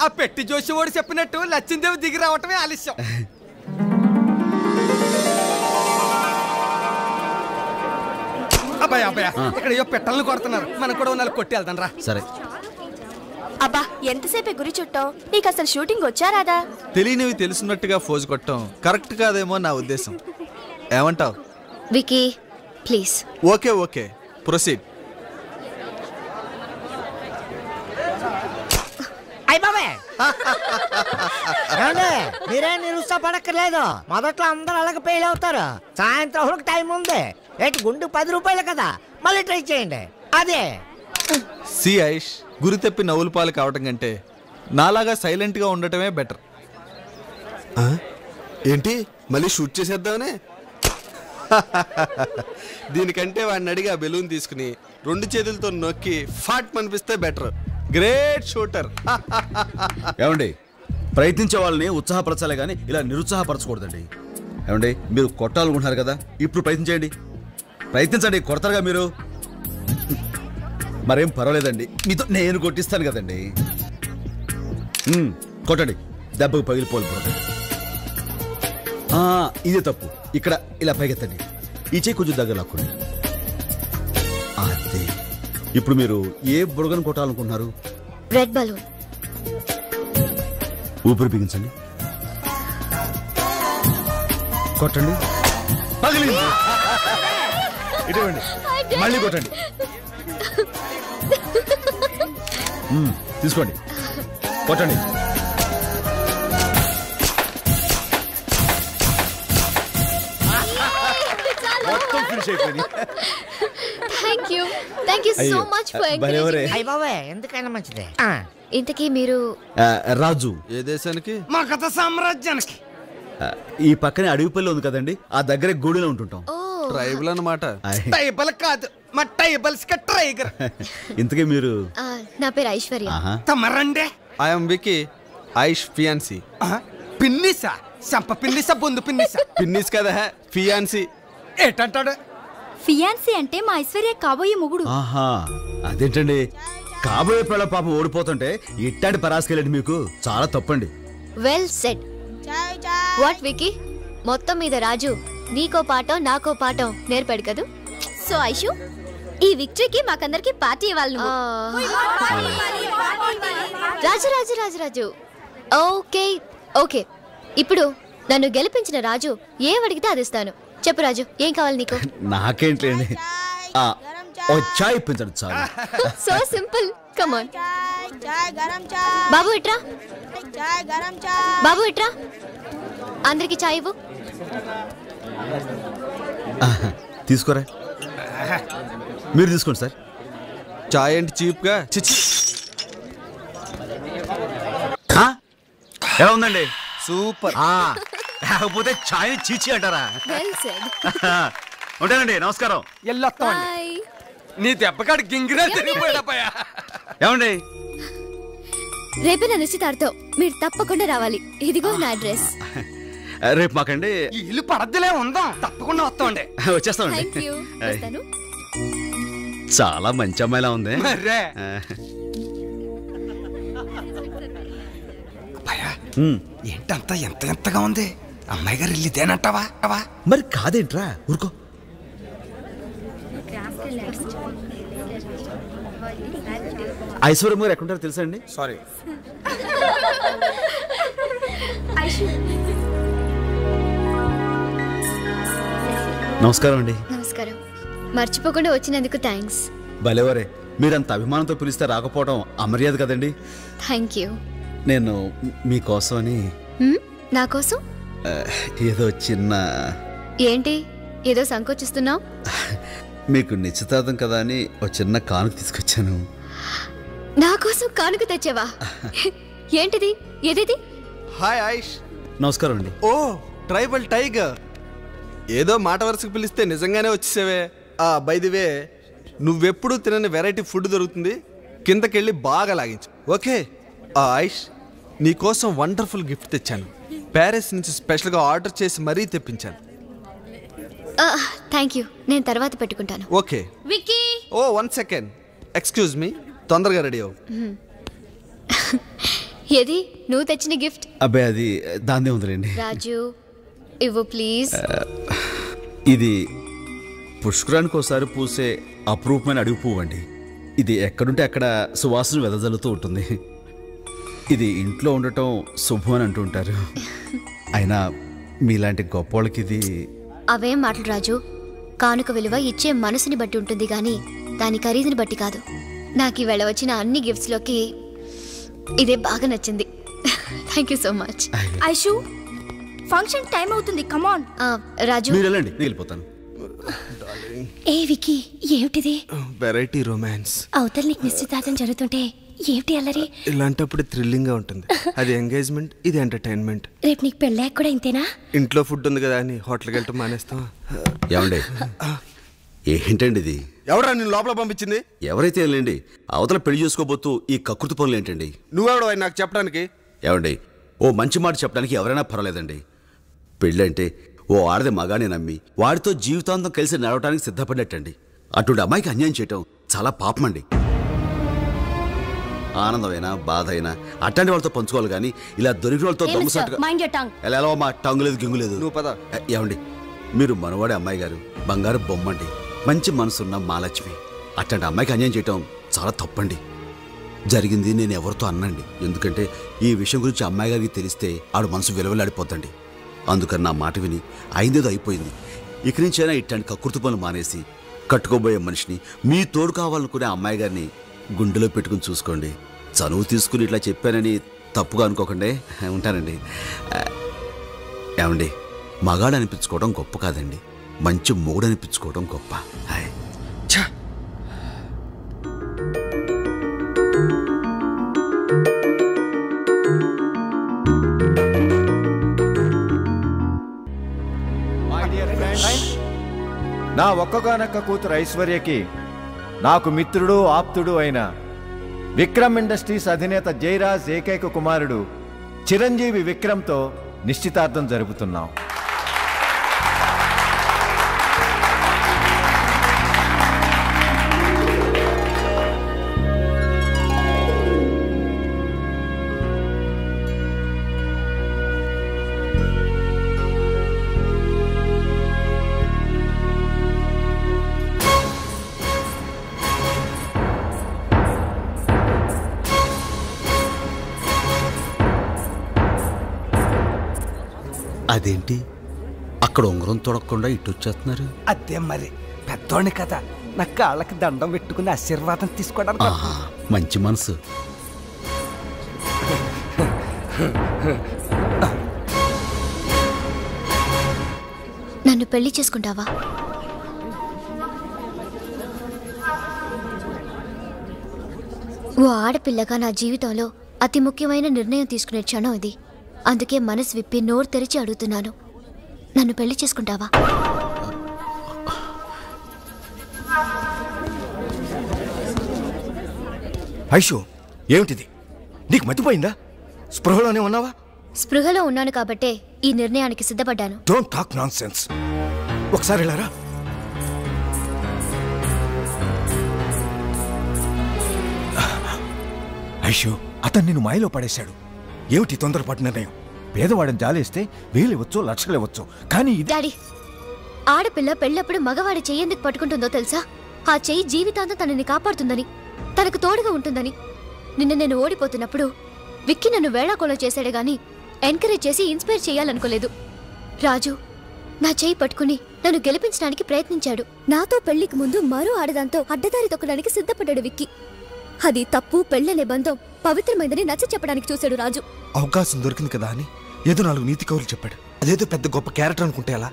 Speaker 18: ఆ పెట్టి జోషి ఓడి చెప్పినట్టు లచ్చిందేవి దిగి రావటమే ఆలస్యం. అబ్బాయ అబ్బాయ ఇక్కడ ఏదో పెట్టలను కొడుతున్నారు, మనం కూడా ఉన్నాళ్ళు కొట్టి వెళ్తాం రా.
Speaker 13: సరే.
Speaker 19: అబ్బా ఎంతసేపే గురి చుట్టావు? నీకు అసలు షూటింగ్ వచ్చారాదా?
Speaker 20: తెలియనివి తెలుసున్నట్టుగా ఫోజు కొట్టడం కరెక్ట్ కాదేమో నా ఉద్దేశం. ఏమంటావు
Speaker 6: Vicky? Please.
Speaker 20: Okay okay, proceed.
Speaker 21: మీరే నిరుత్సాహపడక్కర్లేదు. మొదట్లో అందరూ అలాగే ఫెయిల్ అవుతారు. సాయంత్రం వరకు టైం ఉంది. ఏంటి గుండు 10 రూపాయలు కదా, మళ్ళీ ట్రై చేయండి. అదే
Speaker 20: సి ఐష్, గురి తప్పి నవ్వుల పాలు కావటం కంటే నాలాగా సైలెంట్ గా ఉండటమే బెటర్.
Speaker 22: ఏంటి మళ్ళీ షూట్ చేసేద్దామనే? దీనికంటే వాడిని అడిగి ఆ బెలూన్ తీసుకుని 2 చేతులతో నొక్కి ఫాట్ అనిపిస్తే బెటర్. Great shooter.
Speaker 13: ఏమండి, ప్రయత్నించే వాళ్ళని ఉత్సాహపరచాలి కానీ ఇలా నిరుత్సాహపరచకూడదండి. ఏమండి, మీరు కొట్టాలనుకుంటున్నారు కదా, ఇప్పుడు ప్రయత్నించండి. ప్రయత్నించండి, కొడతారుగా మీరు. మరేం పర్వాలేదండి, మీతో నేను కొట్టిస్తాను కదండి. కొట్టండి, దెబ్బకు పగిలిపోవాలి. ఇదే తప్పు. ఇక్కడ ఇలా పైకెత్తండి, ఈ చేయి కొంచెం దగ్గర లాక్కోండి. అదే. ఇప్పుడు మీరు ఏ బుడగను కొట్టాలనుకుంటున్నారు?
Speaker 6: Red balloon.
Speaker 13: ఊపిరి బిగించండి, కొట్టండి. పగిలింది. ఇటువంటి మళ్ళీ కొట్టండి. తీసుకోండి, కొట్టండి. మొత్తం ఫినిష్ అయిపోయింది.
Speaker 6: Thank you so much for encouraging.
Speaker 21: అయ్య బాబే, ఎందుకైనా మంచిదే.
Speaker 6: ఇంతకీ మీరు?
Speaker 13: రాజు.
Speaker 20: ఏ దేశానికి?
Speaker 18: మా కథ సామ్రాజ్యానికి.
Speaker 13: ఈ పక్కనే అడవిపల్లి ఉంది కదండి, ఆ దగ్గరే గూడిలో ఉంటుంటాం.
Speaker 20: ట్రైబల్ అన్నమాట.
Speaker 18: టైబల్ కాదు, మా టైబల్స్ కి ట్రైగర్.
Speaker 13: ఇంతకీ మీరు?
Speaker 6: నా పేరు ఐశ్వర్య.
Speaker 18: తమరండే?
Speaker 20: I'm Vicky, Aish fiance.
Speaker 18: పిన్నిసా? సంప పిన్నిసా, బొందు పిన్నిసా?
Speaker 20: పిన్నిస్ కదా, ఫియాన్సీ.
Speaker 18: ఏటంటాడు?
Speaker 11: ఫియాన్సీ అంటే మా ఐశ్వర్య కాబోయే మొగుడు.
Speaker 13: ఆహా, అదేంటండి, కాబోయే పిల్ల పాపం ఓడిపోతుంటే ఇట్టాంటి పరాసుకెళ్ళండి, మీకు చాలా తప్పండి.
Speaker 6: Well said. వాట్ వికీ, మొత్తం మీద రాజు నీకో పాఠం నాకో పాఠం నేర్పాడు కదూ.
Speaker 19: సో ఐషు, ఈ విక్టరీకి మాకందరికి పార్టీ ఇవ్వాలి.
Speaker 6: రాజు రాజు రాజు రాజు ఓకే ఓకే. ఇప్పుడు నన్ను గెలిపించిన రాజు ఏం అడిగితే అది ఇస్తాను. చెప్పు రాజు, ఏం కావాలి నీకు?
Speaker 13: నాకేంటండి, చాయ్ ఇప్పించండి చాలు.
Speaker 6: So simple, come on. బాబు ఇట్రా, బాబు ఇట్రా, అందరికి చాయ్ ఇవ్వు.
Speaker 13: తీసుకోరా, మీరు తీసుకోండి సార్.
Speaker 20: చాయ్ అంటే చీప్ గా.
Speaker 13: ఎలా ఉందండి?
Speaker 20: సూపర్.
Speaker 13: లేకపోతే చాయ్ చీచి అంటారా?
Speaker 6: Well said.
Speaker 13: ఉంటానండి, నమస్కారం.
Speaker 18: ఎల్లొస్తామండి. నీ దెబ్బకాడు గింగిరా తిరిగిపోయాడపోయా.
Speaker 13: ఏమండి,
Speaker 6: రేపే నా నిశ్చితార్థం, మీరు తప్పకుండా రావాలి. ఇదిగో నా అడ్రస్.
Speaker 13: రేపు మాకండి
Speaker 18: ఇల్లు పడద్దులే ఉందాం, తప్పకుండా వస్తామండి.
Speaker 13: వచ్చేస్తామండి.
Speaker 6: Thank you. వస్తాను.
Speaker 13: చాలా మంచి అమ్మాయిలా ఉంది.
Speaker 18: మర్రే అబ్బాయా, ఏంటంతా ఎంత ఎంతగా ఉంది? అమ్మాయి గారు ఇల్లు ఇదేనంటావా?
Speaker 3: మరి కాదేంట్రా, ఊరుకో.
Speaker 13: ఐశ్వర్యం గారు ఎక్కడుంటారో తెలుసా అండి?
Speaker 12: సారీ.
Speaker 13: నమస్కారం అండి.
Speaker 6: నమస్కారం. మర్చిపోకుండా వచ్చినందుకు థ్యాంక్స్.
Speaker 13: భలేవరే, మీరంత అభిమానంతో పిలిస్తే రాకపోవడం అమర్యాద కదండి.
Speaker 6: Thank you.
Speaker 13: నేను మీకోసమని
Speaker 6: నా కోసం
Speaker 13: ఏదో చిన్న
Speaker 6: ఏంటి ఏదో సంకోచిస్తున్నావు?
Speaker 13: మీకు నిశ్చితార్థం కదా అని ఒక చిన్న కానుక తీసుకొచ్చాను.
Speaker 6: నా కోసం కానుక తెచ్చావా? ఏంటిది? ఏదిది?
Speaker 22: హాయ్ ఆయుష్.
Speaker 13: నమస్కారం అండి.
Speaker 22: ఓ ట్రైబల్ టైగర్, ఏదో మాట వరుసకు పిలిస్తే నిజంగానే వచ్చేసేవే. బై ది వే, నువ్వెప్పుడు తినని వెరైటీ ఫుడ్ దొరుకుతుంది, కిందకెళ్ళి బాగా లాగించు. ఓకే ఆయుష్, నీకోసం వండర్ఫుల్ గిఫ్ట్ తెచ్చాను. ప్యారిస్ నుంచి స్పెషల్గా ఆర్డర్ చేసి మరీ తెప్పించాను.
Speaker 6: థ్యాంక్ యూ, నేను తర్వాత పెట్టుకుంటాను.
Speaker 22: ఓకే.
Speaker 6: విక్కీ.
Speaker 22: ఓ 1 సెకండ్, ఎక్స్క్యూజ్ మీ, తొందరగా రెడీ అవ్వు.
Speaker 6: ఏది నువ్వు తెచ్చిన గిఫ్ట్?
Speaker 13: అబ్బాయి అది దాన్నే ఉందిలేండి.
Speaker 6: రాజు ఇవ్వు ప్లీజ్.
Speaker 13: ఇది పుష్కరానికి ఒకసారి పూసే అపురూపమైన అడుగు పువ్వు అండి. ఇది ఎక్కడుంటే అక్కడ సువాసన వెదజల్లుతూ ఉంటుంది. ఇది ఇంట్లో ఉండటం శుభం అని అంటూ ఉంటారు. అయినా మీలాంటి గొప్ప వాళ్ళకి ఇది...
Speaker 6: అవేం మాటలు రాజు. కానుక విలువ ఇచ్చే మనసుని బట్టి ఉంటుంది కానీ దాని ఖరీదుని బట్టి కాదు. నాకు ఈవేళ వచ్చిన అన్ని గిఫ్ట్స్లోకి ఇదే బాగా నచ్చింది. Thank you so much.
Speaker 19: Aishu, function time అవుతుంది, కమాన్.
Speaker 6: రాజు
Speaker 13: మీరు వెళ్ళండి, నేను వెళ్ళిపోతాను.
Speaker 11: ఏ వికీ, ఏమిటిది?
Speaker 22: Variety romance.
Speaker 11: అవతల నీకు నిశ్చితార్థం జరుగుతుంటే ఏమిటి అల్లరి?
Speaker 22: ఇలాంటప్పుడు థ్రిల్లింగ్ గా ఉంటుంది. అది ఎంగేజ్మెంట్, ఇది ఎంటర్టైన్మెంట్.
Speaker 11: రేపు నీకు పెళ్ళాక కూడా ఇంతేనా?
Speaker 22: ఇంట్లో ఫుడ్ ఉంది కదా అని హోటల్కి వెళ్ళటం మానేస్తాం.
Speaker 13: ఏమండి, ఏంటండి ఇది?
Speaker 22: ఎవరా నేను లోపల పంపించింది?
Speaker 13: ఎవరైతే వెళ్ళండి, అవతల పెళ్లి చేసుకోబోతూ ఈ కకృతి పనులు ఏంటండి?
Speaker 22: నువ్వెవడో నాకు చెప్పడానికి?
Speaker 13: ఏమండి, ఓ మంచి మాట చెప్పడానికి ఎవరైనా పర్వాలేదండి. పెళ్ళంటే ఓ ఆడది మగానే నమ్మి వాడితో జీవితాంతం కలిసి నడవటానికి సిద్ధపడ్డట్టండి. అటువంటి అమ్మాయికి అన్యాయం చేయటం చాలా పాపమండి. ఆనందమైనా బాధ అయినా అట్లాంటి వాళ్ళతో పంచుకోవాలి కానీ ఇలా దొరికిన వాళ్ళతో దొంగసాటుగా ఎలా మా టంగు లేదు గింగు లేదు.
Speaker 22: నువ్వు పద.
Speaker 13: ఏమండి, మీరు మనవాడే అమ్మాయి గారు, బంగారు బొమ్మండి, మంచి మనసున్న మహాలక్ష్మి. అట్లాంటి అమ్మాయికి అన్యాయం చేయటం చాలా తప్పండి. జరిగింది నేను ఎవరితో అన్నండి, ఎందుకంటే ఈ విషయం గురించి అమ్మాయి గారికి తెలిస్తే ఆడు మనసు విలువలాడిపోతండి. అందుకని నా మాట విని అయిందేదో అయిపోయింది. ఇక నుంచైనా ఇట్లాంటి కకృతి పనులు మానేసి కట్టుకోబోయే మనిషిని, మీ తోడు కావాలనుకునే అమ్మాయి గారిని గుండెలో పెట్టుకుని చూసుకోండి. చనువు తీసుకుని ఇట్లా చెప్పానని తప్పుగా అనుకోకండి. ఉంటానండి. ఏమండి, మగాడు అనిపించుకోవడం గొప్ప కాదండి, మంచి మొగుడు అనిపించుకోవడం గొప్ప.
Speaker 5: నా ఒక్కగానొక్క కూతురు ఐశ్వర్యకి నాకు మిత్రుడు ఆప్తుడు అయిన విక్రమ్ ఇండస్ట్రీస్ అధినేత జయరాజ్ ఏకైక కుమారుడు చిరంజీవి విక్రమ్తో నిశ్చితార్థం జరుపుతున్నాం.
Speaker 13: అదేంటి అక్కడ ఉంగరం తొడకుండా ఇటు వచ్చేస్తున్నారు?
Speaker 18: అదే మరి పెద్దోడిని కదా, నా కాళ్ళకి దండం పెట్టుకుని ఆశీర్వాదం తీసుకోవడానికి.
Speaker 13: మంచి మనసు.
Speaker 6: నన్ను పెళ్లి చేసుకుంటావా? ఓ ఆడపిల్లగా నా జీవితంలో అతి ముఖ్యమైన నిర్ణయం తీసుకునే క్షణం ఇది. అందుకే మనసు విప్పి నోరు తెరిచి అడుగుతున్నాను, నన్ను పెళ్లి చేసుకుంటావా?
Speaker 5: ఐషు, ఏమిటిది? నీకు మతిపోయిందా? స్పృహలోనే ఉన్నావా?
Speaker 6: స్పృహలో ఉన్నాను కాబట్టే ఈ నిర్ణయానికి సిద్ధపడ్డాను.
Speaker 5: Don't talk nonsense. ఒకసారి వెళ్ళారా? ఐషు, అతను నిన్ను మాయలో పడేశాడు.
Speaker 3: ఏమిటి తొందరపాటు నిర్ణయం? పేదవాడిని జాలేస్తే వేలు ఇవ్వచ్చు, లక్షలు ఇవ్వచ్చు, కానీ
Speaker 6: డాడీ, ఆడపిల్ల పెళ్ళప్పుడు మగవాడి చెయ్యి ఎందుకు పట్టుకుంటుందో తెలుసా? ఆ చెయ్యి జీవితాంతం తనని కాపాడుతుందని, తనకు తోడుగా ఉంటుందని. నిన్న నేను ఓడిపోతున్నప్పుడు విక్కీ నన్ను వేళాకోళం చేశాడే గాని ఎంకరేజ్ చేసి ఇన్స్పైర్ చేయాలనుకోలేదు. రాజు నా చెయ్యి పట్టుకుని నన్ను గెలిపించడానికి ప్రయత్నించాడు. నాతో పెళ్లికి ముందు మరో ఆడదాంతో అడ్డదారి తొక్కడానికి సిద్ధపడ్డాడు విక్కీ. అది తప్పు, పెళ్ళనే బంధం పవిత్రమైందని నచ్చ చెప్పడానికి చూశాడు రాజు.
Speaker 3: అవకాశం దొరికింది కదా అని ఏదో 4 నీతి కౌరులు చెప్పాడు. అదేదో పెద్ద గొప్ప క్యారెక్టర్ అనుకుంటే ఎలా?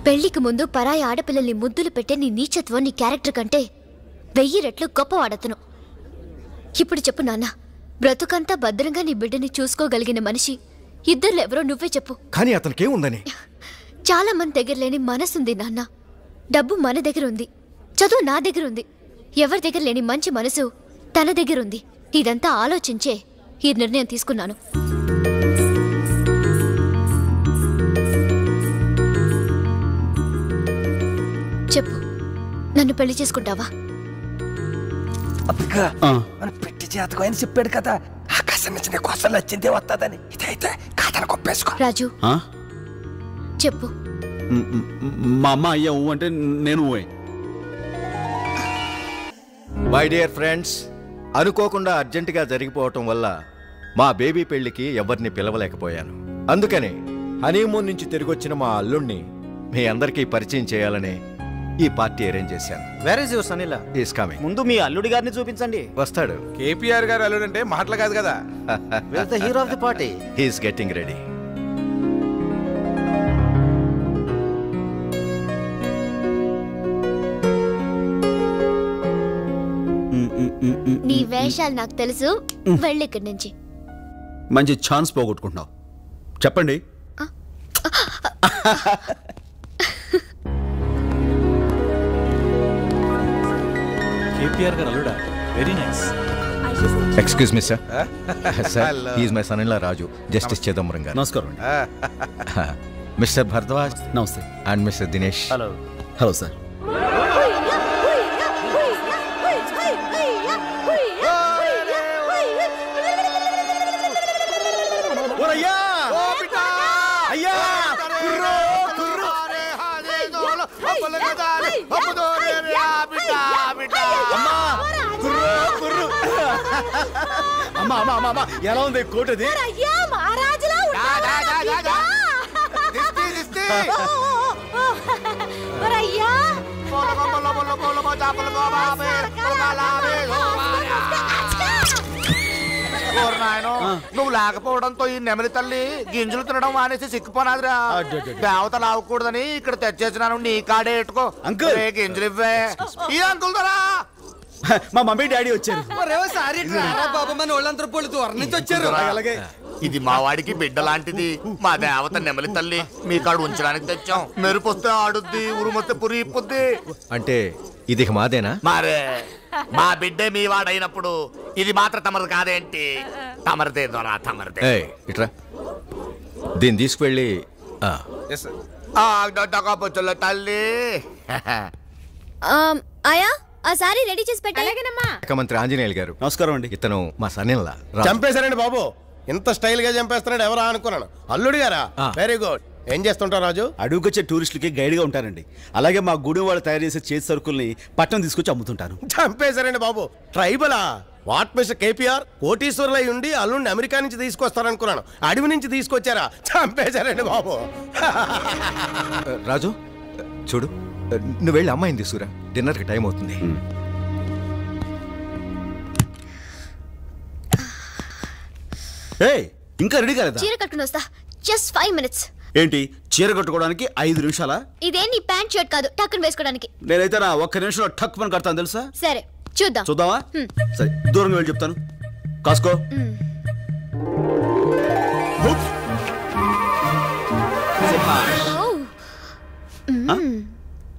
Speaker 6: పెళ్లికి ముందు పరాయి ఆడపిల్లల్ని ముద్దులు పెట్టే నీ నీచత్వం నీ క్యారెక్టర్ కంటే 1000 రెట్లు గొప్పవాడతను. ఇప్పుడు చెప్పు నాన్న, బ్రతుకంతా భద్రంగా నీ బిడ్డని చూసుకోగలిగిన మనిషి ఇద్దర్లో ఎవరో నువ్వే చెప్పు.
Speaker 3: కానీ అతనికేముందని?
Speaker 6: చాలా మంది దగ్గర లేని మనసుంది నాన్న. డబ్బు మన దగ్గర ఉంది, చదువు నా దగ్గర ఉంది. ఎవరి దగ్గర లేని మంచి మనసు తన దగ్గర ఉంది. ఇదంతా ఆలోచించే ఈ నిర్ణయం తీసుకున్నాను. చెప్పు, నన్ను పెళ్లి చేసుకుంటావా?
Speaker 18: మన పెట్టి జాతకం అని చెప్పాడు కదా, ఆకాశం నుంచి నీకు అసలు నచ్చిందే వస్తుందని. ఇదైతే కాదని కొప్పేసుకో.
Speaker 6: రాజు చెప్పు.
Speaker 13: మా అమ్మ అయ్యా ఊ అంటే నేను ఊ.
Speaker 5: మై డియర్ ఫ్రెండ్స్, అనుకోకుండా అర్జెంటుగా జరిగిపోవటం వల్ల మా బేబీ పెళ్లికి ఎవరిని పిలవలేకపోయాను. అందుకని హనీమూన్ నుంచి తిరిగొచ్చిన మా అల్లుణ్ణి మీ అందరికీ పరిచయం చేయాలని ఈ పార్టీ అరేంజ్ చేశాను.
Speaker 1: Where is your son in law?
Speaker 5: Is coming.
Speaker 1: ముందు మీ అల్లుడి గారిని చూపించండి.
Speaker 5: వస్తాడు.
Speaker 20: కేపీఆర్ గారు అల్లుడు అంటే మాటలు కాదు కదా.
Speaker 1: Where is the hero of the party?
Speaker 5: He is getting ready.
Speaker 6: నీ వేషాలు నాకు తెలుసు, వెళ్ళి ఇక్కడి నుంచి.
Speaker 13: మంచి ఛాన్స్ పోగొట్టుకుంటున్నావు. చెప్పండి.
Speaker 10: కేపీఆర్ గారు అల్లుడా? Very nice.
Speaker 5: Excuse me sir. Sir, he is my son in law Raju, justice Chidambaram గారు.
Speaker 13: నమస్కారం.
Speaker 5: మిస్టర్ భరద్వాజ్.
Speaker 13: నమస్తే.
Speaker 5: And mister Dinesh.
Speaker 1: Hello.
Speaker 13: Hello sir.
Speaker 5: అమ్మా ఎలా ఉంది కోటది?
Speaker 14: నువ్వు లేకపోవడంతో ఈ నెమలి తల్లి గింజలు తినడం మానేసి సిక్కిపోనాదిరా. దేవతలు ఆవకూడదని ఇక్కడ తెచ్చేసినాను, నీ కాడే ఎట్టుకో.
Speaker 13: అంకుల్
Speaker 14: గింజలు ఇవ్వే. ఈ అంకుల్ దరా
Speaker 13: మా మమ్మీ డాడీ వచ్చారు.
Speaker 14: అలాగే ఇది మా వాడికి బిడ్డ లాంటిది. మా దేవత నెమలి తల్లి మీ కాడు ఉంచడానికి తెచ్చాం. మెరుపొస్తే ఆడుద్ది, ఉరుమొస్తే పురి ఇప్పుద్ది.
Speaker 5: అంటే ఇది మాదేనా?
Speaker 14: మరే మా బిడ్డే మీ వాడైనప్పుడు ఇది మాత్రం తమరు కాదేంటి? తమరిదే దొరా, తమరిదే.
Speaker 5: ఇట్రా, దీన్ని తీసుకువెళ్ళి
Speaker 14: తల్లి
Speaker 6: ఆయా ఆ సారీ రెడీ చేసి పెట్టాలేనమ్మా.
Speaker 5: మంత్రి ఆంజనేయులు గారు.
Speaker 13: నమస్కారం అండి.
Speaker 5: ఇతను మా సన్నిన్లా.
Speaker 9: చంపేశారండి బాబు. ఇంత స్టైల్ గా చంపేస్తున్నాడు ఎవరా అనుకున్నాను. అల్లుడు గారా? Very good. ఏం చేస్తుంటావు రాజు?
Speaker 13: అడుగుకొచ్చే టూరిస్టులకి గైడ్ గా ఉంటానండి. అలాగే మా గుడి వాళ్ళు తయారు చేసే చేతి సరుకుల్ని పట్టణం తీసుకొచ్చి అమ్ముతుంటాను.
Speaker 9: చంపేశారండి బాబు. ట్రైబలా? వాట్ మిస్టర్ కేపీఆర్ కోటీశ్వరులై ఉండి అల్లుడిని అమెరికా నుంచి తీసుకొస్తారనుకున్నాను. అడవి నుంచి తీసుకొచ్చారా? చంపేశారండి బాబు.
Speaker 5: రాజు చూడు, నువ్వు వెళ్ళి అమ్మాయిని తీసుకురా, డిన్నర్కి టైం అవుతుంది.
Speaker 13: ఇంకా రెడీ కాలేదా?
Speaker 6: చీర కట్టుకుని వస్తా. Just 5 minutes.
Speaker 13: ఏంటి చీర కట్టుకోవడానికి 5 నిమిషాలా?
Speaker 6: ఇదే నీ ప్యాంట్ షర్ట్ కాదు, టక్కుని వేసుకోవడానికి.
Speaker 13: నేనైతే నా 1 నిమిషంలో టక్ పని కడతాను తెలుసా?
Speaker 6: సరే చూద్దాం.
Speaker 13: చూద్దామా? సరే, దూరంగా వెళ్ళి చెప్తాను. కాసుకో.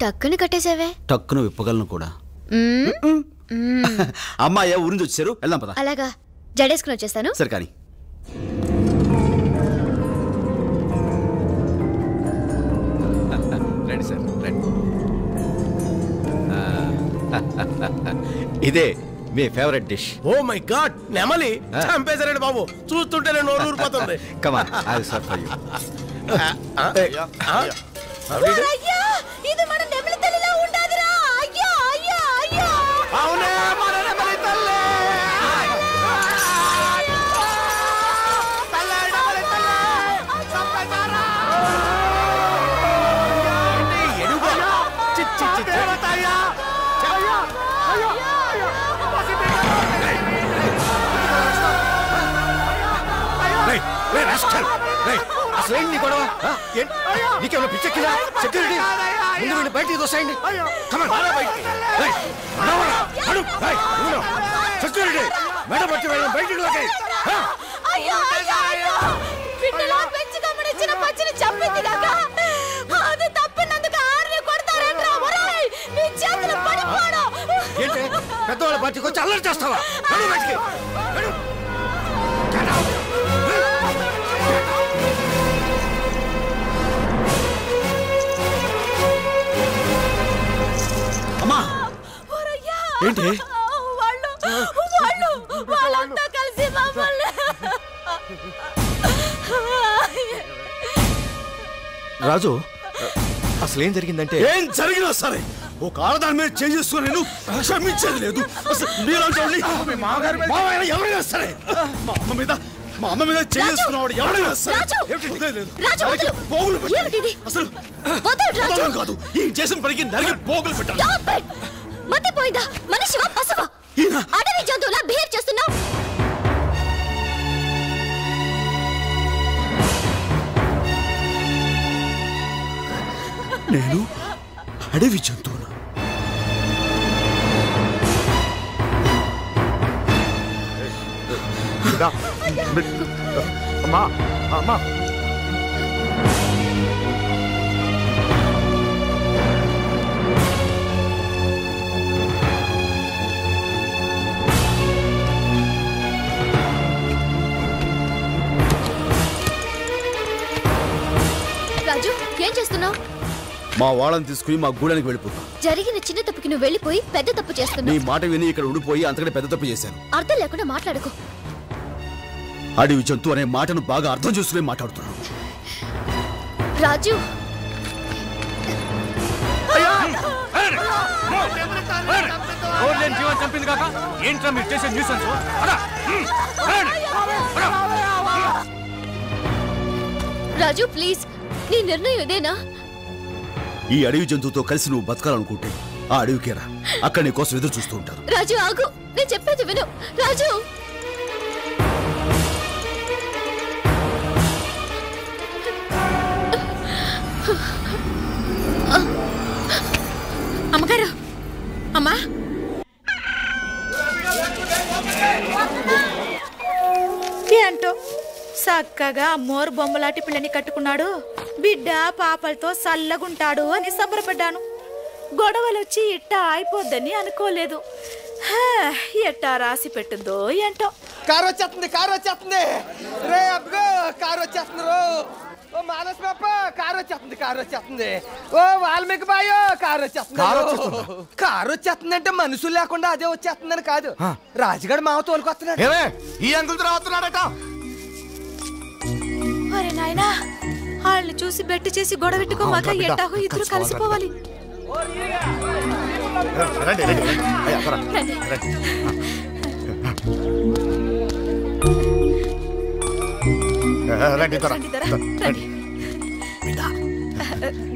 Speaker 6: టక్కుని కట్టేసావే.
Speaker 13: టక్కును విప్పగలను కూడా. అమ్మాయ్యా ఊరి నుంచి వచ్చారు, వెళ్దాం పద.
Speaker 6: అలాగా, జడేసుకుని వచ్చేస్తాను.
Speaker 13: సరే కానీ.
Speaker 5: రండి సార్, రండి. ఇదే మీ favourite dish.
Speaker 9: Oh my god, నెమలి చంపేశారండి బాబు, చూస్తుంటేనే నోరు ఊరిపోతుంది.
Speaker 5: Come on, I will serve for you.
Speaker 7: ఇది మన నెమలి తల్లిలా ఉండాదిరా. అయ్యో అయ్యో అయ్యో.
Speaker 9: అవునే మన నెమలి తల్లి.
Speaker 1: అసలేంటి నీ గొడవ? నీకేమైనా పిచ్చెక్కిందా? సెక్యూరిటీ ముందు వీళ్ళు బయటికి తోసేయండి. సెక్యూరిటీ మెడ పట్టి వెళ్ళడం బయటికి లాగే.
Speaker 7: అయ్యో అయ్యో అయ్యో. పిట్టలో పెంచి గమనించిన పచ్చిని చంపింది కాక అది తప్పినందుకు ఆర్ని కొడతారంట్రా. ఒరేయ్ నీ చేతులు పడిపోడు.
Speaker 1: ఏంటి పెద్దవాళ్ళ పార్టీకి వచ్చి అల్లరి చేస్తావా? బయటికి
Speaker 3: ఏంటి?
Speaker 7: వాళ్ళంతా కలిసి మమ్మల్ని
Speaker 3: రాజు, అసలు ఏం జరిగిందంటే?
Speaker 13: ఏం జరిగినా సరే ఒక ఆడదాని మీద చేసుకుని నేను క్షమించేది లేదు. అసలు ఎవరైనా సరే మా అమ్మ మీద చేసుకున్నవాడు ఎవరైనా సరే అసలు కాదు, ఈ చేసిన పనికి నరికి పోగులు పెట్టాలి.
Speaker 6: మతిపోయిందా? మనిషివా పశువా? అడవి జంతువులా బిహేవ్ చేస్తున్నావు.
Speaker 13: నేను అడవి జంతువునా?
Speaker 14: అమ్మా అమ్మా,
Speaker 6: రాజు, ఏం చేస్తున్నావు?
Speaker 13: మా వాళ్ళని తీసుకుని మా గూడానికి వెళ్ళిపోతా.
Speaker 6: జరిగిన చిన్న తప్పుకి నువ్వు వెళ్ళిపోయి పెద్ద తప్పు
Speaker 13: నీ
Speaker 6: చేస్తున్నావు.
Speaker 13: మాట విని ఇక్కడ ఉండిపోయి అంతకంటే పెద్ద తప్పు చేశాను.
Speaker 6: అర్థం లేకుండా మాట్లాడుకో.
Speaker 13: అడవి జంతువు అనే మాటను బాగా అర్థం చేసుకుని మాట్లాడుతున్నాను.
Speaker 6: రాజు,
Speaker 10: జీవన్ చంపింది కాక ఏంట్రా మీరు చేసే న్యూసెన్స్?
Speaker 6: రాజు ప్లీజ్, నీ నిర్ణయం ఇదేనా?
Speaker 13: ఈ అడవి జంతువుతో కలిసి నువ్వు బతకాలనుకుంటే ఆ అడవికేరా, అక్కడ నీ కోసం ఎదురు చూస్తూ ఉంటారు.
Speaker 6: రాజు ఆగు, నేను చెప్పేది విను. రాజు,
Speaker 7: అమ్మగారు, అమ్మా ఏంటో చక్కగా మోరు బొమ్మలాంటి పిల్లని కట్టుకున్నాడు. బిడ్డ పాపలతో చల్లగుంటాడు అని సంబరపడ్డాను. గొడవలొచ్చి ఇట్టా అయిపోద్దని అనుకోలేదు. ఎట్టా రాసి పెట్టిందో ఏంటో.
Speaker 18: కారు వచ్చేస్తుంది, కారు వచ్చేస్తుంది రే అబ్బో, కారు వచ్చేస్తుంది రో. ఓ మానస్ పాప, కారు వచ్చేస్తుంది, కారు వచ్చేస్తుంది. ఓ వాల్మీకి బాయో, కారు వచ్చేస్తుంది. కారు వచ్చేస్తుంది అంటే మనుషులు లేకుండా అదే వచ్చేస్తుందని కాదు, రాజుగాడు మావ తోలుకొస్తున్నాడు.
Speaker 14: ఈ అంకుల్ రావుతున్నాడట.
Speaker 7: అరే నాయనా, వాళ్ళని చూసి బెట్టు చేసి గొడవ పెట్టుకోమాక ఎట్టాగో ఇద్దరు కలిసిపోవాలి.
Speaker 14: రండి రండి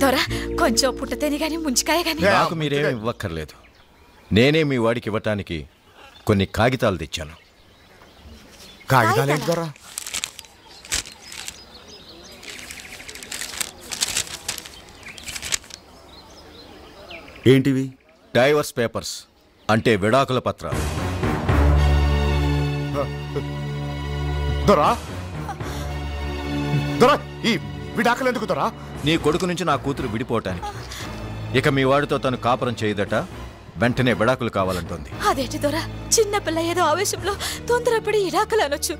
Speaker 7: దొరా, కొంచెం పుట్టతేనే గాని ముంచికాయ గాని.
Speaker 5: నాకు మీరేమి ఇవ్వక్కర్లేదు. నేనే మీ వాడికి ఇవ్వటానికి కొన్ని కాగితాలు తెచ్చాను.
Speaker 14: కాగితాలు ఏంటి దొరా?
Speaker 13: ఏంటివి?
Speaker 5: డైవర్స్ పేపర్స్, అంటే విడాకుల పత్రాలు.
Speaker 14: దొరా దొరా, ఈ విడాకులు ఎందుకు దొరా?
Speaker 5: నీ కొడుకు నుంచి నా కూతురు విడిపోవటానికి. ఇక మీ వాడితో తను కాపురం చేయదట, వెంటనే విడాకులు కావాలంటుంది.
Speaker 7: అదేంటి దొరా, చిన్నపిల్ల ఏదో ఆవేశంలో తొందరపడి ఇడాకులు అనొచ్చు.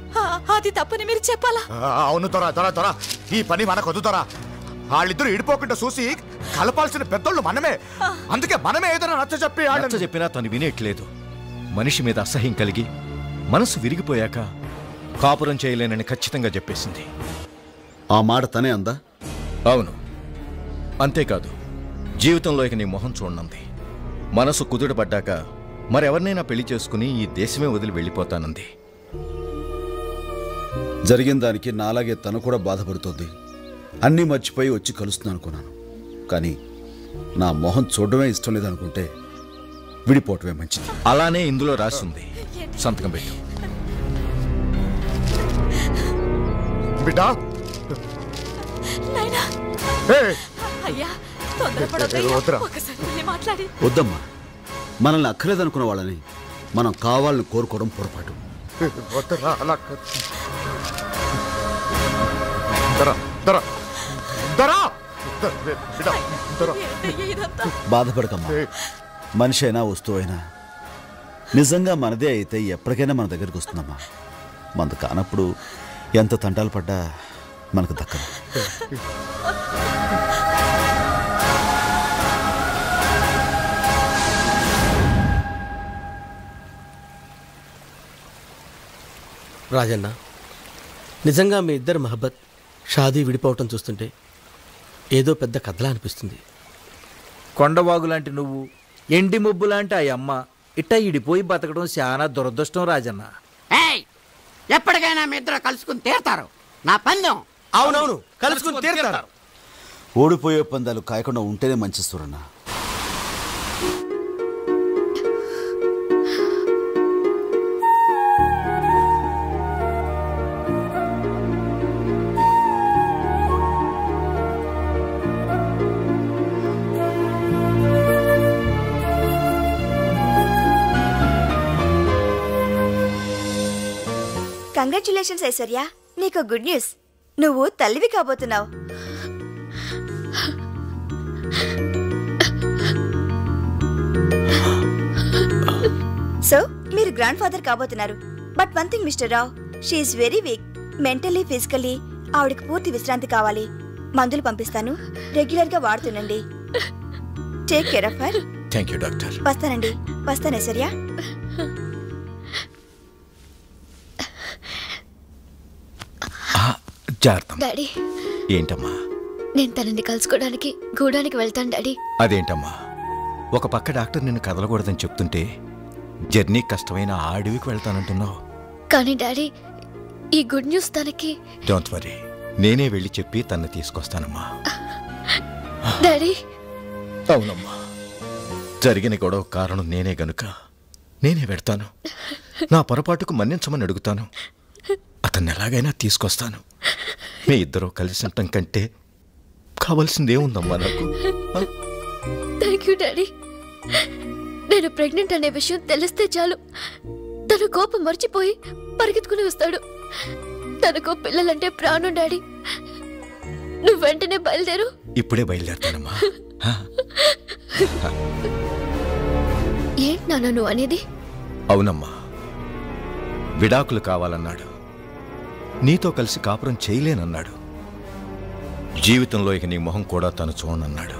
Speaker 7: అది తప్పని మీరు చెప్పాలా?
Speaker 14: అవును దొరా, దొరా దొరా, ఈ పని మనకు వద్దు దొరా. వాళ్ళిద్దరు ఇడిపోకుండా చూసి కలపాల్సిన పెద్దోళ్ళు మనమే. అందుకే మనమే ఏదైనా నచ్చ చెప్పి
Speaker 5: చెప్పినా తను వినేట్లేదు. మనిషి మీద అసహ్యం కలిగి మనసు విరిగిపోయాక కాపురం చేయలేనని ఖచ్చితంగా చెప్పేసింది.
Speaker 13: ఆ మాట తనే అందా?
Speaker 5: అవును. అంతేకాదు, జీవితంలో ఇక నీ మొహం చూడనంది. మనసు కుదుటపడ్డాక మరెవరినైనా పెళ్లి చేసుకుని ఈ దేశమే వదిలి వెళ్ళిపోతానంది.
Speaker 13: జరిగిన దానికి నాలాగే తను కూడా బాధపడుతోంది. అన్నీ మర్చిపోయి వచ్చి కలుస్తున్నాను అనుకున్నాను. కానీ నా మొహం చూడడమే ఇష్టం లేదనుకుంటే విడిపోవటమే మంచిది.
Speaker 5: అలానే ఇందులో రాసింది. సంతకం పెట్టు.
Speaker 14: బిడ్డా
Speaker 7: అయ్యా తొందరపడొద్దు. ఒకసారి మళ్ళీ మాట్లాడి.
Speaker 13: వద్దమ్మా, మనల్ని అక్కర్లేదనుకున్న వాళ్ళని మనం కావాలని కోరుకోవడం పొరపాటు. బాధపడకమ్మా. మనిషి అయినా వస్తువు అయినా నిజంగా మనదే అయితే ఎప్పటికైనా మన దగ్గరికి వస్తుందమ్మా. మనది కానప్పుడు ఎంత తంటాలు పడ్డా మనకు దక్కదు.
Speaker 9: రాజన్న, నిజంగా మీ ఇద్దరు మహబ్బత్ షాదీ విడిపోవటం చూస్తుంటే ఏదో పెద్ద కథలా అనిపిస్తుంది.
Speaker 12: కొండవాగు లాంటి నువ్వు, ఎండి మొబ్బు లాంటి ఆ అమ్మ ఇట్ట ఇడిపోయి బతకడం చాలా దురదృష్టం రాజన్న.
Speaker 1: ఎప్పటికైనా మీ ఇద్దరు కలుసుకుని తీరుతారు. నా పందెం.
Speaker 9: అవునవును, కలుసుకుని తీరుతారు.
Speaker 13: ఓడిపోయే పందాలు కాయకుండా ఉంటేనే మంచి సూరన్న.
Speaker 19: కంగ్రాచులేషన్స్ ఐశ్వర్య, నీకు గుడ్ న్యూస్. నువ్వు తల్లివి కాబోతున్నావు. సో మీరు గ్రాండ్ ఫాదర్ కాబోతున్నారు. But one thing mister Rao, she is very weak. Mentally physically ఆవిడకి పూర్తి విశ్రాంతి కావాలి. మందులు పంపిస్తాను, రెగ్యులర్ గా వాడుతుండండి. Take care of her.
Speaker 5: Thank you doctor.
Speaker 19: వస్తానండి. వస్తాను ఐశ్వర్య.
Speaker 6: డాడీ,
Speaker 5: ఏంటమ్మా?
Speaker 6: నేను తనని కలుసుకోవడానికి గూడానికి వెళ్తాను డాడీ.
Speaker 5: అదేంటమ్మా, ఒక పక్క డాక్టర్ నిన్ను కదలకూడదని చెప్తుంటే జర్నీ కష్టమైన ఆ అడవికి వెళ్తానంటున్నావు.
Speaker 6: కానీ డాడీ, ఈ గుడ్ న్యూస్ తనకి.
Speaker 5: డోంట్ వరీ, నేనే వెళ్ళి చెప్పి తన్ని తీసుకొస్తానమ్మా.
Speaker 6: డాడీ.
Speaker 5: అవునమ్మా, జరిగిన గొడవ కారణం నేనే గనుక నేనే వెళ్తాను. నా పొరపాటుకు మన్నించమని అడుగుతాను. అతన్ని ఎలాగైనా తీసుకొస్తాను. మీ ఇద్దరూ కలిసి ఉండటం కంటే కావాల్సిందేముందమ్మా నాకు?
Speaker 6: Thank you daddy. నేను ప్రెగ్నెంట్ అనే విషయం తెలిస్తే చాలు తన కోపం మర్చిపోయి పరిగెత్తుకుని వస్తాడు. తనకు పిల్లలంటే ప్రాణం డాడీ. నువ్వు వెంటనే బయలుదేరు.
Speaker 5: ఇప్పుడే బయలుదేరుతానమ్మా.
Speaker 6: ఏంటి నాన్న నువ్వు అనేది?
Speaker 5: అవునమ్మా, విడాకులు కావాలన్నాడు. నీతో కలిసి కాపురం చేయలేనన్నాడు. జీవితంలో ఇక నీ మొహం కూడా తను చూడనన్నాడు.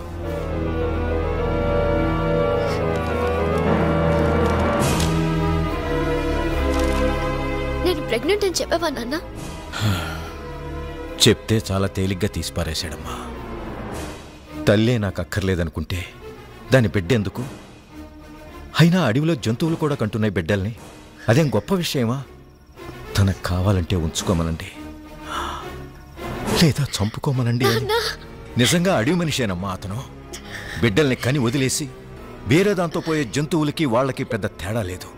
Speaker 6: నేను ప్రెగ్నెంట్ అని చెప్పావా నాన్న?
Speaker 5: చెప్తే చాలా తేలిగ్గా తీసిపారేశాడమ్మా. తల్లే నాకు అక్కర్లేదనుకుంటే దాని బిడ్డెందుకు? అయినా అడవిలో జంతువులు కూడా కంటున్నాయి బిడ్డల్ని. అదేం గొప్ప విషయమా? తనకు కావాలంటే ఉంచుకోమనండి, లేదా చంపుకోమనండి. నిజంగా అడవి మనిషేనమ్మా అతను. బిడ్డల్ని కని వదిలేసి వేరే దాంతో పోయే జంతువులకి వాళ్ళకి పెద్ద తేడా లేదు.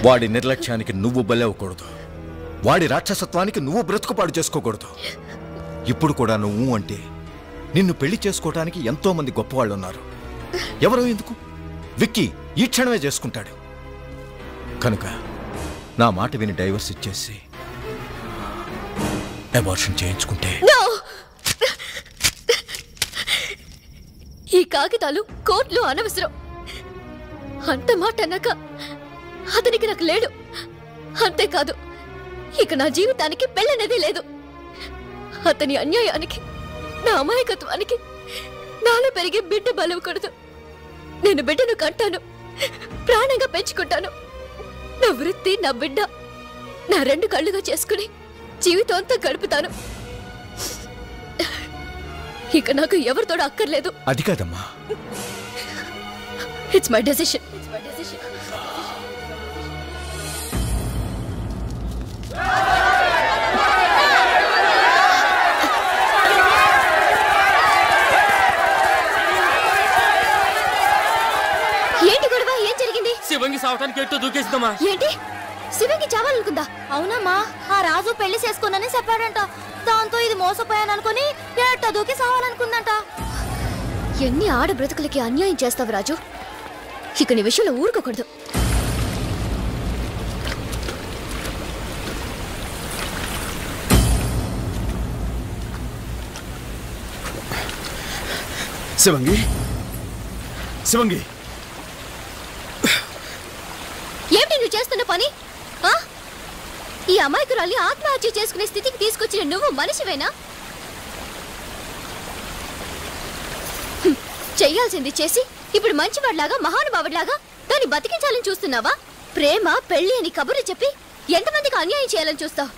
Speaker 5: వాడి నిర్లక్ష్యానికి నువ్వు బలవ్వకూడదు. వాడి రాక్షసత్వానికి నువ్వు బ్రతుకుపాడు చేసుకోకూడదు. ఇప్పుడు కూడా నువ్వు అంటే నిన్ను పెళ్లి చేసుకోవటానికి ఎంతో మంది గొప్పవాళ్ళు ఉన్నారు. ఎవరో ఎందుకు? విక్కీ ఈ క్షణమే చేసుకుంటాడు. కనుక నా మాట విని డైవర్స్ ఇచ్చేసి అబార్షన్ చేయించుకుంటే.
Speaker 6: ఈ కాగితాలు కోర్టులో అనవసరం. అంత మాట అన్నాక అతనికి నాకు లేడు. అంతేకాదు, ఇక నా జీవితానికి పెళ్ళనేది లేదు. అతని అన్యాయానికి, నా అమాయకత్వానికి నాలో పెరిగే బిడ్డ బలవకూడదు. నేను బిడ్డను కంటాను, ప్రాణంగా పెంచుకుంటాను. నా వృత్తి, నా బిడ్డ నా 2 కళ్ళుగా చేసుకుని జీవితం అంతా గడుపుతాను. ఇక నాకు ఎవరితోడు అక్కర్లేదు.
Speaker 3: అది కాదమ్మా.
Speaker 6: It's my decision. ఏంటి గొడవ? ఏం జరిగింది?
Speaker 17: శివంగి సావటానికి ఎట్టో దూకేస్తుందమ్మా.
Speaker 6: ఏంటి? శివంగి చావాలనుకుందా? అవునమ్మా, ఆ రాజు పెళ్లి చేసుకోనని చెప్పాడంట. దాంతో ఇది మోసపోయాను అనుకుని ఎట్టో దూకి సావాలనుకుందంట. ఎన్ని ఆడ బ్రతుకులకి అన్యాయం చేస్తావు రాజు. ఇక నీ విషయంలో ఊరుకోకూడదు.
Speaker 3: శివంగి, శివంగి,
Speaker 6: ఏమిటి నువ్వు చేస్తున్న పని? ఈ అమాయకురాల్ని ఆత్మహత్య చేసుకునే స్థితికి తీసుకొచ్చిన నువ్వు మనిషివేనా? చెయ్యాల్సింది చేసి ఇప్పుడు మంచివాడిలాగా, మహానుభావుడిలాగా దాన్ని బతికించాలని చూస్తున్నావా? ప్రేమ, పెళ్లి అని కబుర్లు చెప్పి ఎంతమందికి అన్యాయం చేయాలని చూస్తావు?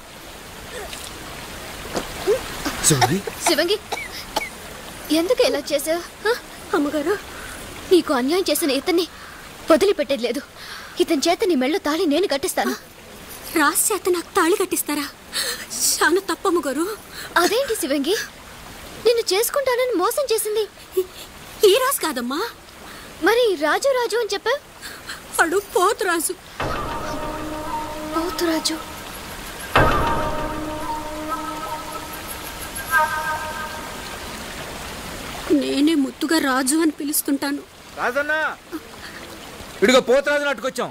Speaker 6: శివంగి, ఎందుకు ఎలా చేసావు? అమ్మగారు, నీకు అన్యాయం చేసిన ఇతన్ని వదిలిపెట్టేది లేదు. ఇతని చేత నీ మెళ్ళో తాళి నేను కట్టిస్తాను.
Speaker 11: రాసి చేత నాకు తాళి కట్టిస్తారా? చాలా తప్పమ్మ గారు.
Speaker 6: అదేంటి శివంగి, నిన్ను చేసుకుంటానని మోసం చేసింది
Speaker 11: ఈ రాజు కాదమ్మా.
Speaker 6: మరి రాజు రాజు అని చెప్పా?
Speaker 11: వాడు పోతురాజు.
Speaker 6: పోతురాజు?
Speaker 11: నేనే ముద్దుగా రాజు అని పిలుస్తుంటాను.
Speaker 12: రాజన్నా, ఇడిగో పోతురాజుని అట్టుకొచ్చాం.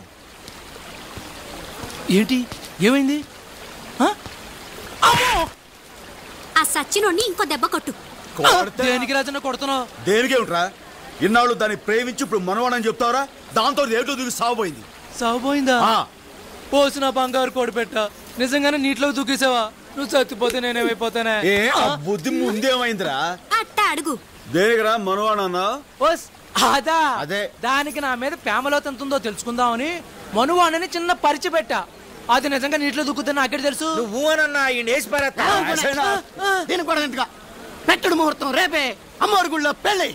Speaker 17: ఏంటి? ఏమైంది?
Speaker 11: ఆ సచ్చినోడిని ఇంకో దెబ్బ కొట్టు.
Speaker 17: దేనికి రాజన్న కొడుతున్నావు?
Speaker 13: దేనికేమిట్రా? ఇన్నాళ్ళు దాన్ని ప్రేమించి ఇప్పుడు మనవాడని చెప్తావరా? దాంతో ఏటో దూకి సాగుపోయింది.
Speaker 17: సాగుపోయిందా? పోసిన బంగారు కోడి పెట్ట నిజంగానే నీటిలో దూకేసావా? నువ్వు చచ్చిపోతే నేనేమైపోతానే?
Speaker 13: బుద్ధి ముందేమైందిరా?
Speaker 11: అట్ట అడుగు.
Speaker 13: దేనికిరా మనవాడన్నా?
Speaker 17: అదే దానికి నా మీద ప్రేమలో ఎంతుందో తెలుసుకుందామని మనువాణని చిన్న పరిచి పెట్టా. అది నిజంగా నీటిలో దూకుతున్నా నాకే తెలుసు.
Speaker 12: నువ్వు అనన్నా ఈ
Speaker 1: దీని కూడా ఇంతగా పెట్టడు ముహూర్తం రేపే అమ్మవారి గుళ్ళో పెళ్ళి.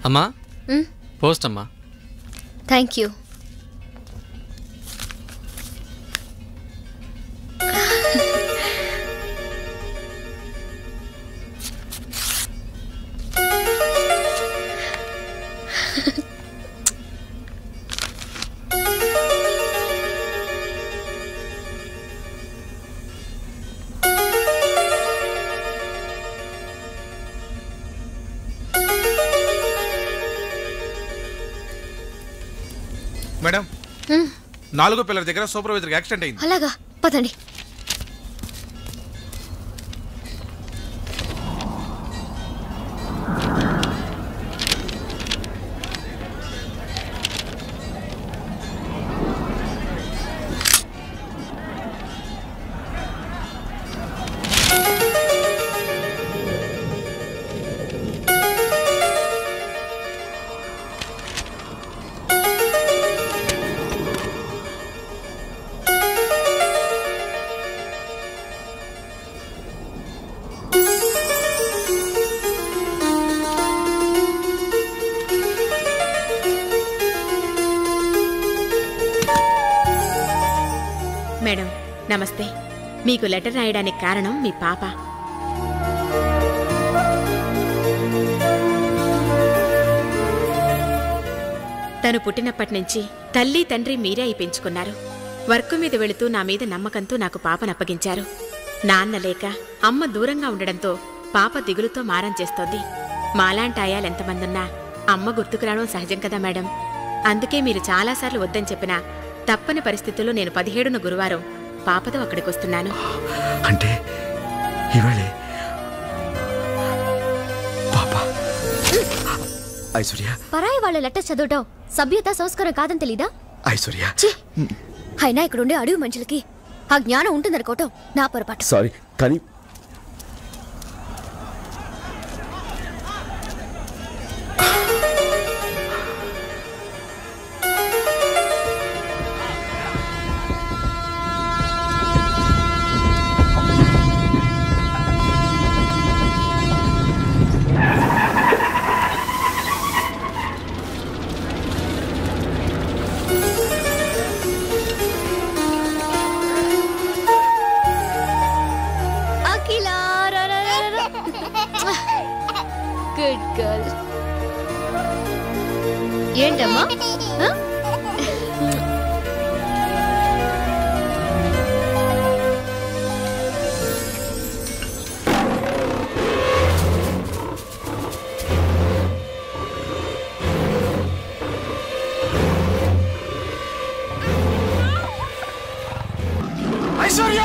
Speaker 17: అమ్మా, పోస్ట్ అమ్మా.
Speaker 6: Thank you.
Speaker 3: మేడం, 4వ పిల్లర్ దగ్గర సూపర్వైజర్కి యాక్సిడెంట్ అయింది.
Speaker 6: అలాగా, పదండి.
Speaker 8: మేడం నమస్తే. మీకు లెటర్ రాయడానికి కారణం మీ పాప. తను పుట్టినప్పటి నుంచి తల్లి తండ్రి మీరే అయి పెంచుకున్నారు. వర్క్ మీద వెళుతూ నా మీద నమ్మకంతో నాకు పాపనప్పగించారు. నాన్న లేక అమ్మ దూరంగా ఉండడంతో పాప దిగులుతో మారం చేస్తోంది. మాలాంటి ఆయాలు ఎంతమందున్నా అమ్మ గుర్తుకు రావడం సహజం కదా మేడం. అందుకే మీరు చాలాసార్లు వద్దని చెప్పినా తప్పని పరిస్థితుల్లో నేను 17న గురువారం పాపతో అక్కడికి వస్తున్నాను.
Speaker 3: అంటే ఇవాళే ఐశ్వర్య
Speaker 6: పరాయి వాళ్ళ లెటర్ చదవటం సభ్యత సంస్కారం కాదని తెలీదా?
Speaker 3: ఐశ్వర్య
Speaker 6: అయినా ఇక్కడుండే అడవి మనుషులకి ఆ జ్ఞానం ఉంటుందనుకోవటం నా పొరపాటు.
Speaker 13: సారీ కానీ
Speaker 6: గుడ్ గర్ల్. ఏంటమ్మా?
Speaker 1: ఐశ్వర్య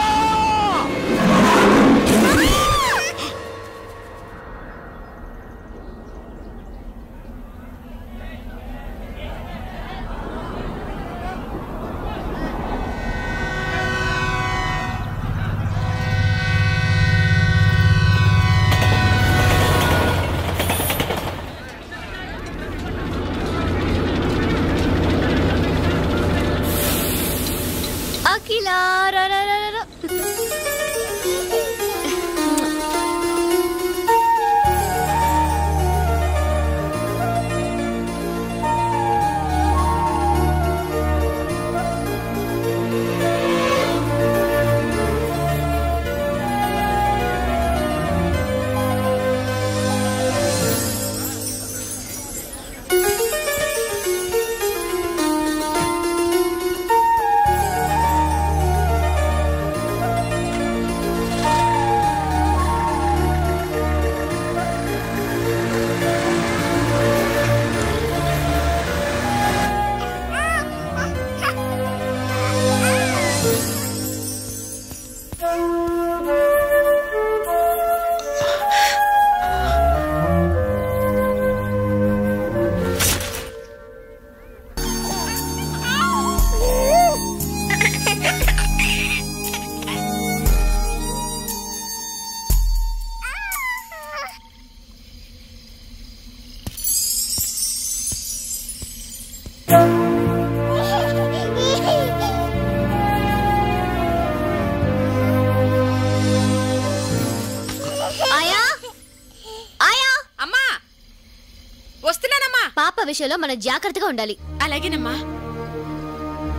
Speaker 6: విషయంలో మనం జాగ్రత్తగా ఉండాలి.
Speaker 8: అలాగేనమ్మా.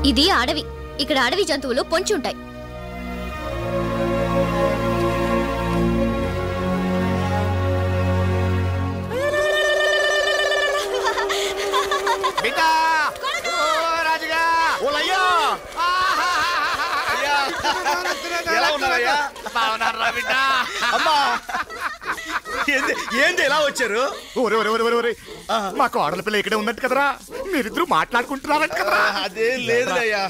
Speaker 6: ఇది అడవి. ఇక్కడ అడవి జంతువులు పొంచి ఉంటాయి.
Speaker 14: ఏంది ఎలా వచ్చారు? మా కోడల పిల్ల ఇక్కడే ఉన్నట్టు కదరా, మీరిద్దరు మాట్లాడుకుంటున్నారంట కదరా.
Speaker 13: అదే లేదులయ్యా.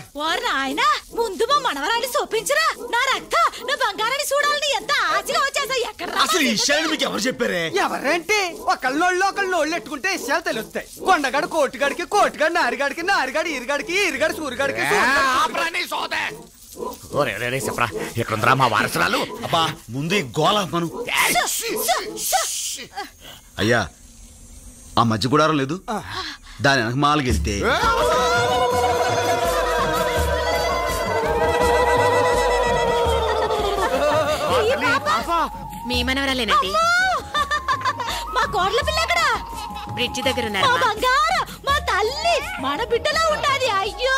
Speaker 7: ఆయన ముందు మా మనవరాన్ని చూపించరా, నా రక్త నా బంగారాన్ని చూడాలని ఎంత ఆశగా వచ్చేసా. ఎక్కడ
Speaker 14: అసలు ఈ విషయాన్ని మీకు ఎవరు చెప్పారే?
Speaker 18: ఎవరంటే ఒకళ్ళోళ్ళు ఒకళ్ళోళ్ళు ఎట్టుకుంటే విషయాలు తెలుస్తాయి. కొండగాడు కోటిగాడికి, కోటిగాడు నారిగాడికి, నారిగాడు ఇరుగాడికి, ఇరుగాడు సూరిగాడికి.
Speaker 14: చెప్పరా ఎక్కడుందిరా మా వారసురాలు?
Speaker 13: అబ్బా ముందు ఈ గోళ మను. అయ్యా ఆ మధ్య గుడారం లేదు, దాని వెనక మాలకెళ్తే
Speaker 8: మీ మనవరాలేనండి.
Speaker 7: మా కోడల పిల్ల ఎక్కడ?
Speaker 8: బ్రిడ్జి దగ్గర ఉన్నారు.
Speaker 7: మా బంగారం, మా తల్లి, మన బిడ్డలా ఉండాలి. అయ్యో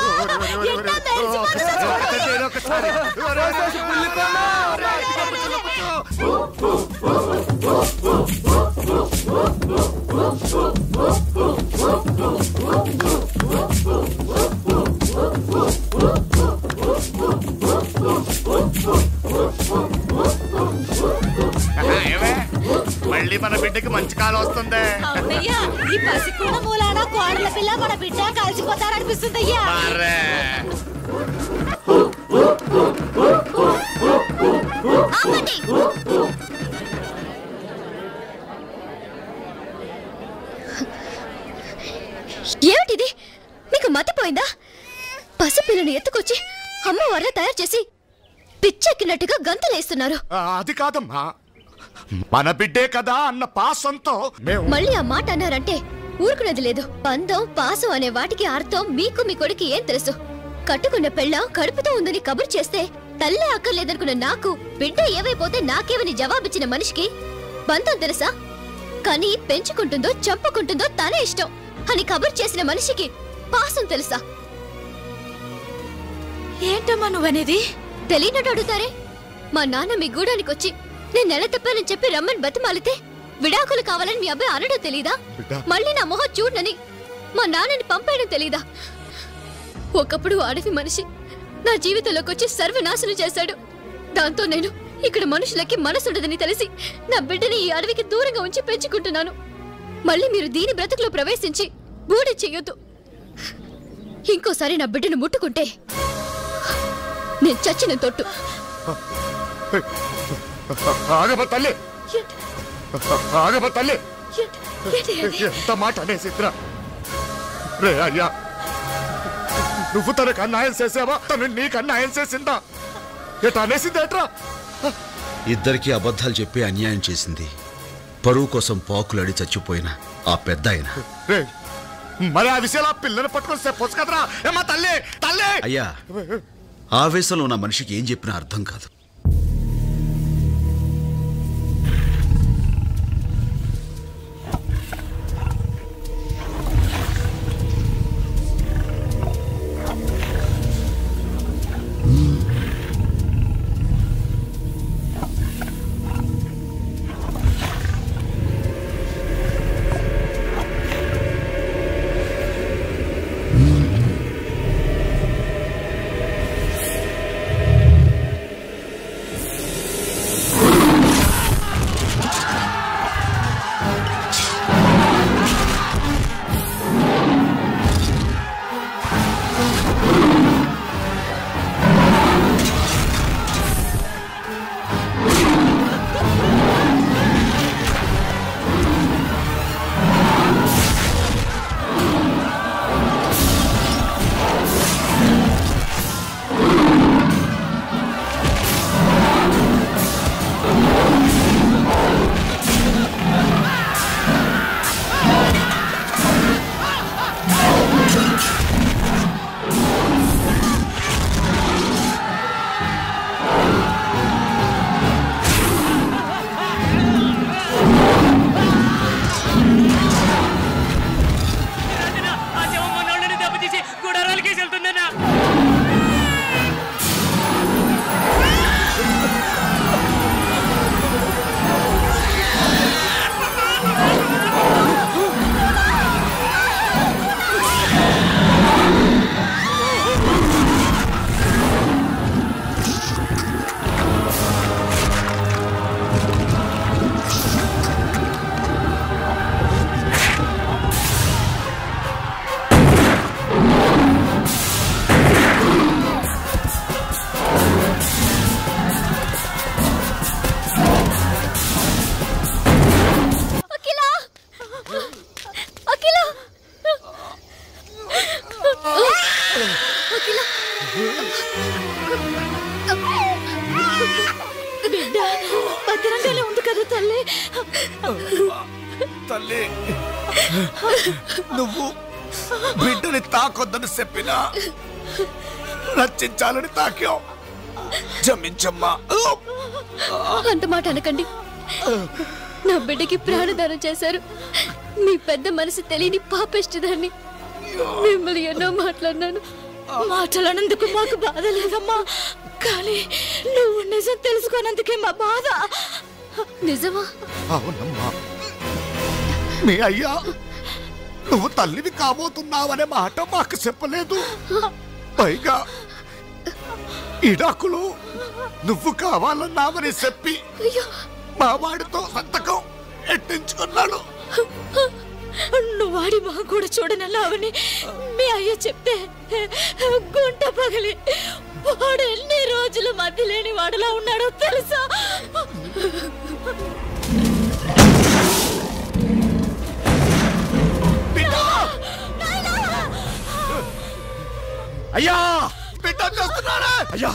Speaker 14: మళ్ళీ మన బిడ్డకి మంచి కాలం వస్తుంది.
Speaker 7: అవునయ్యా, ఈ పసికూడ మూలాన కోడల పిల్ల మన బిడ్డ కలిసిపోతారనిపిస్తుందయ్యా.
Speaker 6: సరిపోయిందా? పసిపిల్లని ఎత్తుకొచ్చి అమ్మవారిలా తయారు చేసి పిచ్చెక్కినట్టుగా గంతులేస్తున్నారు.
Speaker 14: అది కాదమ్మా, మన బిడ్డే కదా అన్న పాసంతో
Speaker 6: మళ్ళీ ఆ మాట అన్నారంటే ఊరుకునేది లేదు. బంధం పాసం అనే వాటికి అర్థం మీకు మీ కొడుకు ఏం తెలుసు? కట్టుకున్న పెళ్ళాం కడుపుతో ఉందని కబురు చేస్తే తల్లే అక్కర్లేదనుకున్న నాకు బిడ్డ ఏవైపోతే నాకేమని జవాబిచ్చిన మనిషికి బంధం తెలుసా? కానీ పెంచుకుంటుందో చంపుకుంటుందో తనే ఇష్టం అని కబురు చేసిన మనిషికి పాసం తెలుసా? ఏంటమ్మా నువ్వనేది? తెలియనట్టు అడుగుతారే. మా నాన్న మీ గూడానికి వచ్చి నేను నెల తప్పానని చెప్పి రమ్మని బతిమాలితే విడాకులు కావాలని మీ అబ్బాయి అనడం తెలీదా? మళ్ళీ నా మొహం చూడనని మా నాన్నని పంపేయడం తెలీదా? ఒకప్పుడు అడవి మనిషి నా జీవితంలోకి వచ్చి సర్వనాశనం చేశాడు. దాంతో నేను ఇక్కడ మనుషులకి మనసుండదని తెలిసి నా బిడ్డని ఈ అడవికి దూరంగా ఉంచి పెంచుకుంటున్నాను. మళ్ళీ మీరు దీని బ్రతుకులో ప్రవేశించి బూడి చెయ్యొద్దు. ఇంకోసారి నా బిడ్డను ముట్టుకుంటే నేను చచ్చిన తొట్టు.
Speaker 14: ఎంత మాట అనేసిద్రా రే అయ్యా. నువ్వు తనకు అన్యాయం చేసావా, తను నీకు అన్యాయం చేసిందా? ఎట అనేసిందేట్రా?
Speaker 13: ఇద్దరికి అబద్ధాలు చెప్పి అన్యాయం చేసింది పరువు కోసం పాకులాడి చచ్చిపోయిన ఆ పెద్ద ఆయన.
Speaker 14: మరి ఆ విషయాలు ఆ పిల్లని పట్టుకొని చెప్పొచ్చు కదరా. ఏమా తల్లి తల్లి.
Speaker 13: అయ్యా, ఆవేశంలో ఉన్న మనిషికి ఏం చెప్పినా అర్థం కాదు.
Speaker 7: బిడ్డ భద్రంగానే ఉంది కదా తల్లి.
Speaker 14: తల్లి, నువ్వు బిడ్డని తాకొద్దని చెప్పినా రక్షించాలని తాకావు. క్షమించమ్మా.
Speaker 6: అంత మాట అనకండి. నా బిడ్డకి ప్రాణదానం చేశారు. మీ పెద్ద మనసు తెలియని పాపిష్టిదాన్ని. మిమ్మల్ని ఎన్నో మాట్లాడినాను.
Speaker 7: మాట్లాడినందుకు మాకు బాధ లేదమ్మా, కానీ నువ్వు నిజం తెలుసుకోనందుకే మా బాధ.
Speaker 6: నిజమా?
Speaker 14: అవునమ్మా. మీ అయ్యా నువ్వు తల్లివి కాబోతున్నావనే మాట మాకు చెప్పలేదు. పైగా ఇడాకులు నువ్వు కావాలన్నావని చెప్పి మా వాడితో సంతకం ఎట్టించుకున్నాడు.
Speaker 7: నువ్వు వాడి మా కూడా చూడనన్నావని మీ అయ్య చెప్తే గుంట పగిలి వాడు ఎన్ని రోజులు మధ్య లేని వాడులా ఉన్నాడో తెలుసా?
Speaker 14: అయ్యా బిడ్డ చేస్తున్నాడా అయ్యా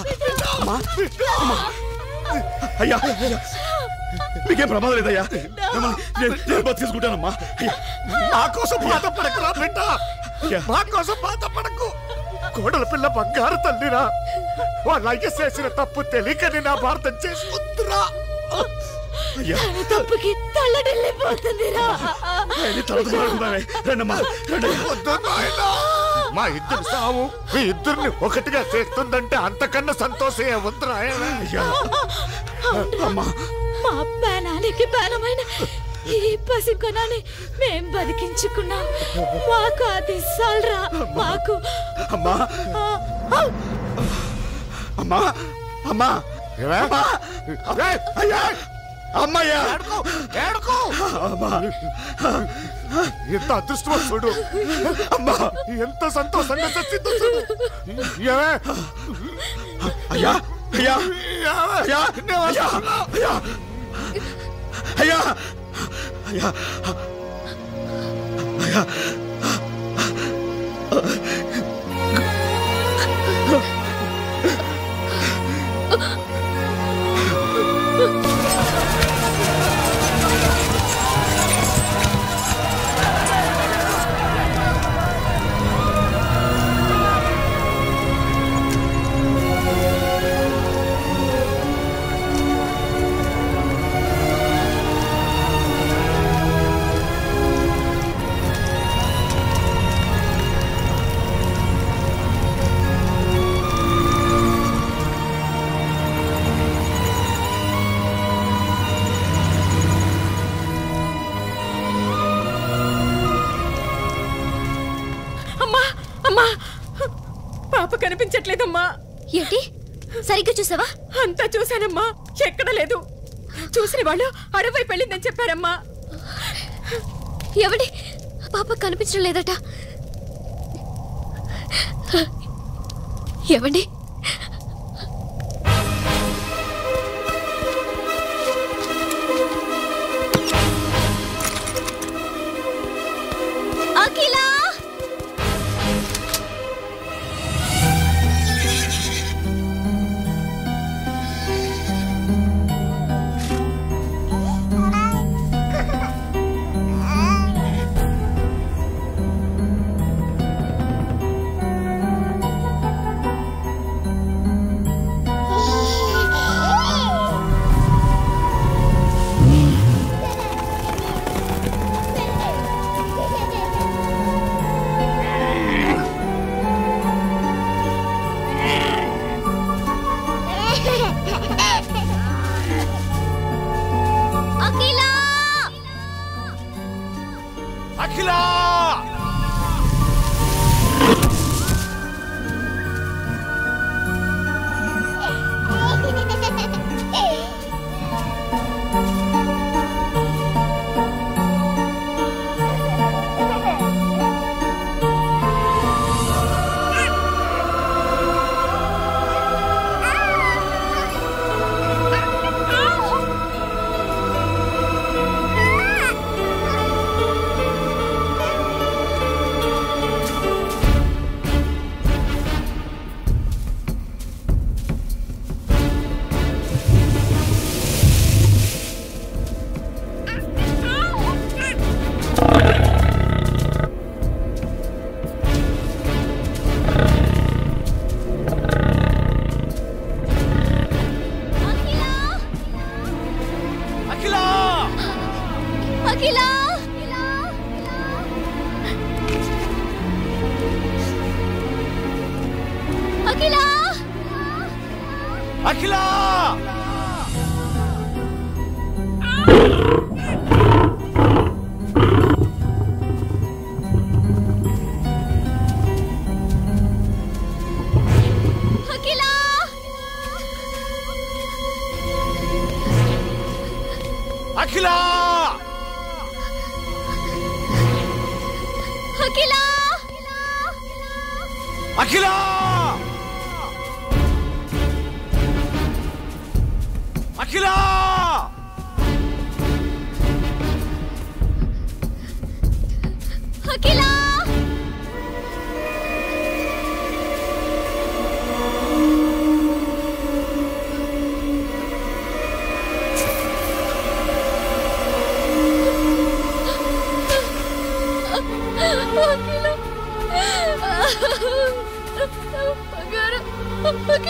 Speaker 14: అయ్యా మీకేం ప్రమాదం లేదయ్యా నేను బతికేసుకుంటానమ్మా నా కోసం బాధపడకురా బిడ్డ మా కోసం బాధపడకు కోడల పిల్ల బంగారు తల్లిరా వాళ్ళ అయ్య చేసిన తప్పు తెలియకని నా భారతం చేసుకుంటురా
Speaker 7: తప్పుకి తల్లడిల్లిపోతుందిరా
Speaker 14: మా ఇద్దరు సావు మీ ఇద్దరిని ఒకటిగా చేస్తుందంటే అంతకన్నా సంతోషం ఏముందిరా
Speaker 7: మా ప్రాణానికి ప్రాణమైన ఈ పసికొనాన్ని మేం బతికించుకున్నాం మాకు అది సాల్రా మాకు
Speaker 14: అమ్మా అమ్మా అమ్మా అమ్మయ్యా ఎంత అదృష్టవంతుడు అమ్మా ఎంత సంతోషంగా చచ్చిందో చూడు అయ్యా అయ్యా అయ్యా అయ్యా అయ్యా అయ్యా అయ్యా
Speaker 8: కనిపించట్లేదమ్మా.
Speaker 6: ఏంటి సరిగ్గా చూసావా?
Speaker 8: అంతా చూశానమ్మా, ఎక్కడ లేదు. చూసిన వాళ్ళు అడవి వెళ్ళిందని చెప్పారమ్మా.
Speaker 6: ఎవడి పాప కనిపించడం లేదట. ఎవండి అఖిలా,
Speaker 7: Oh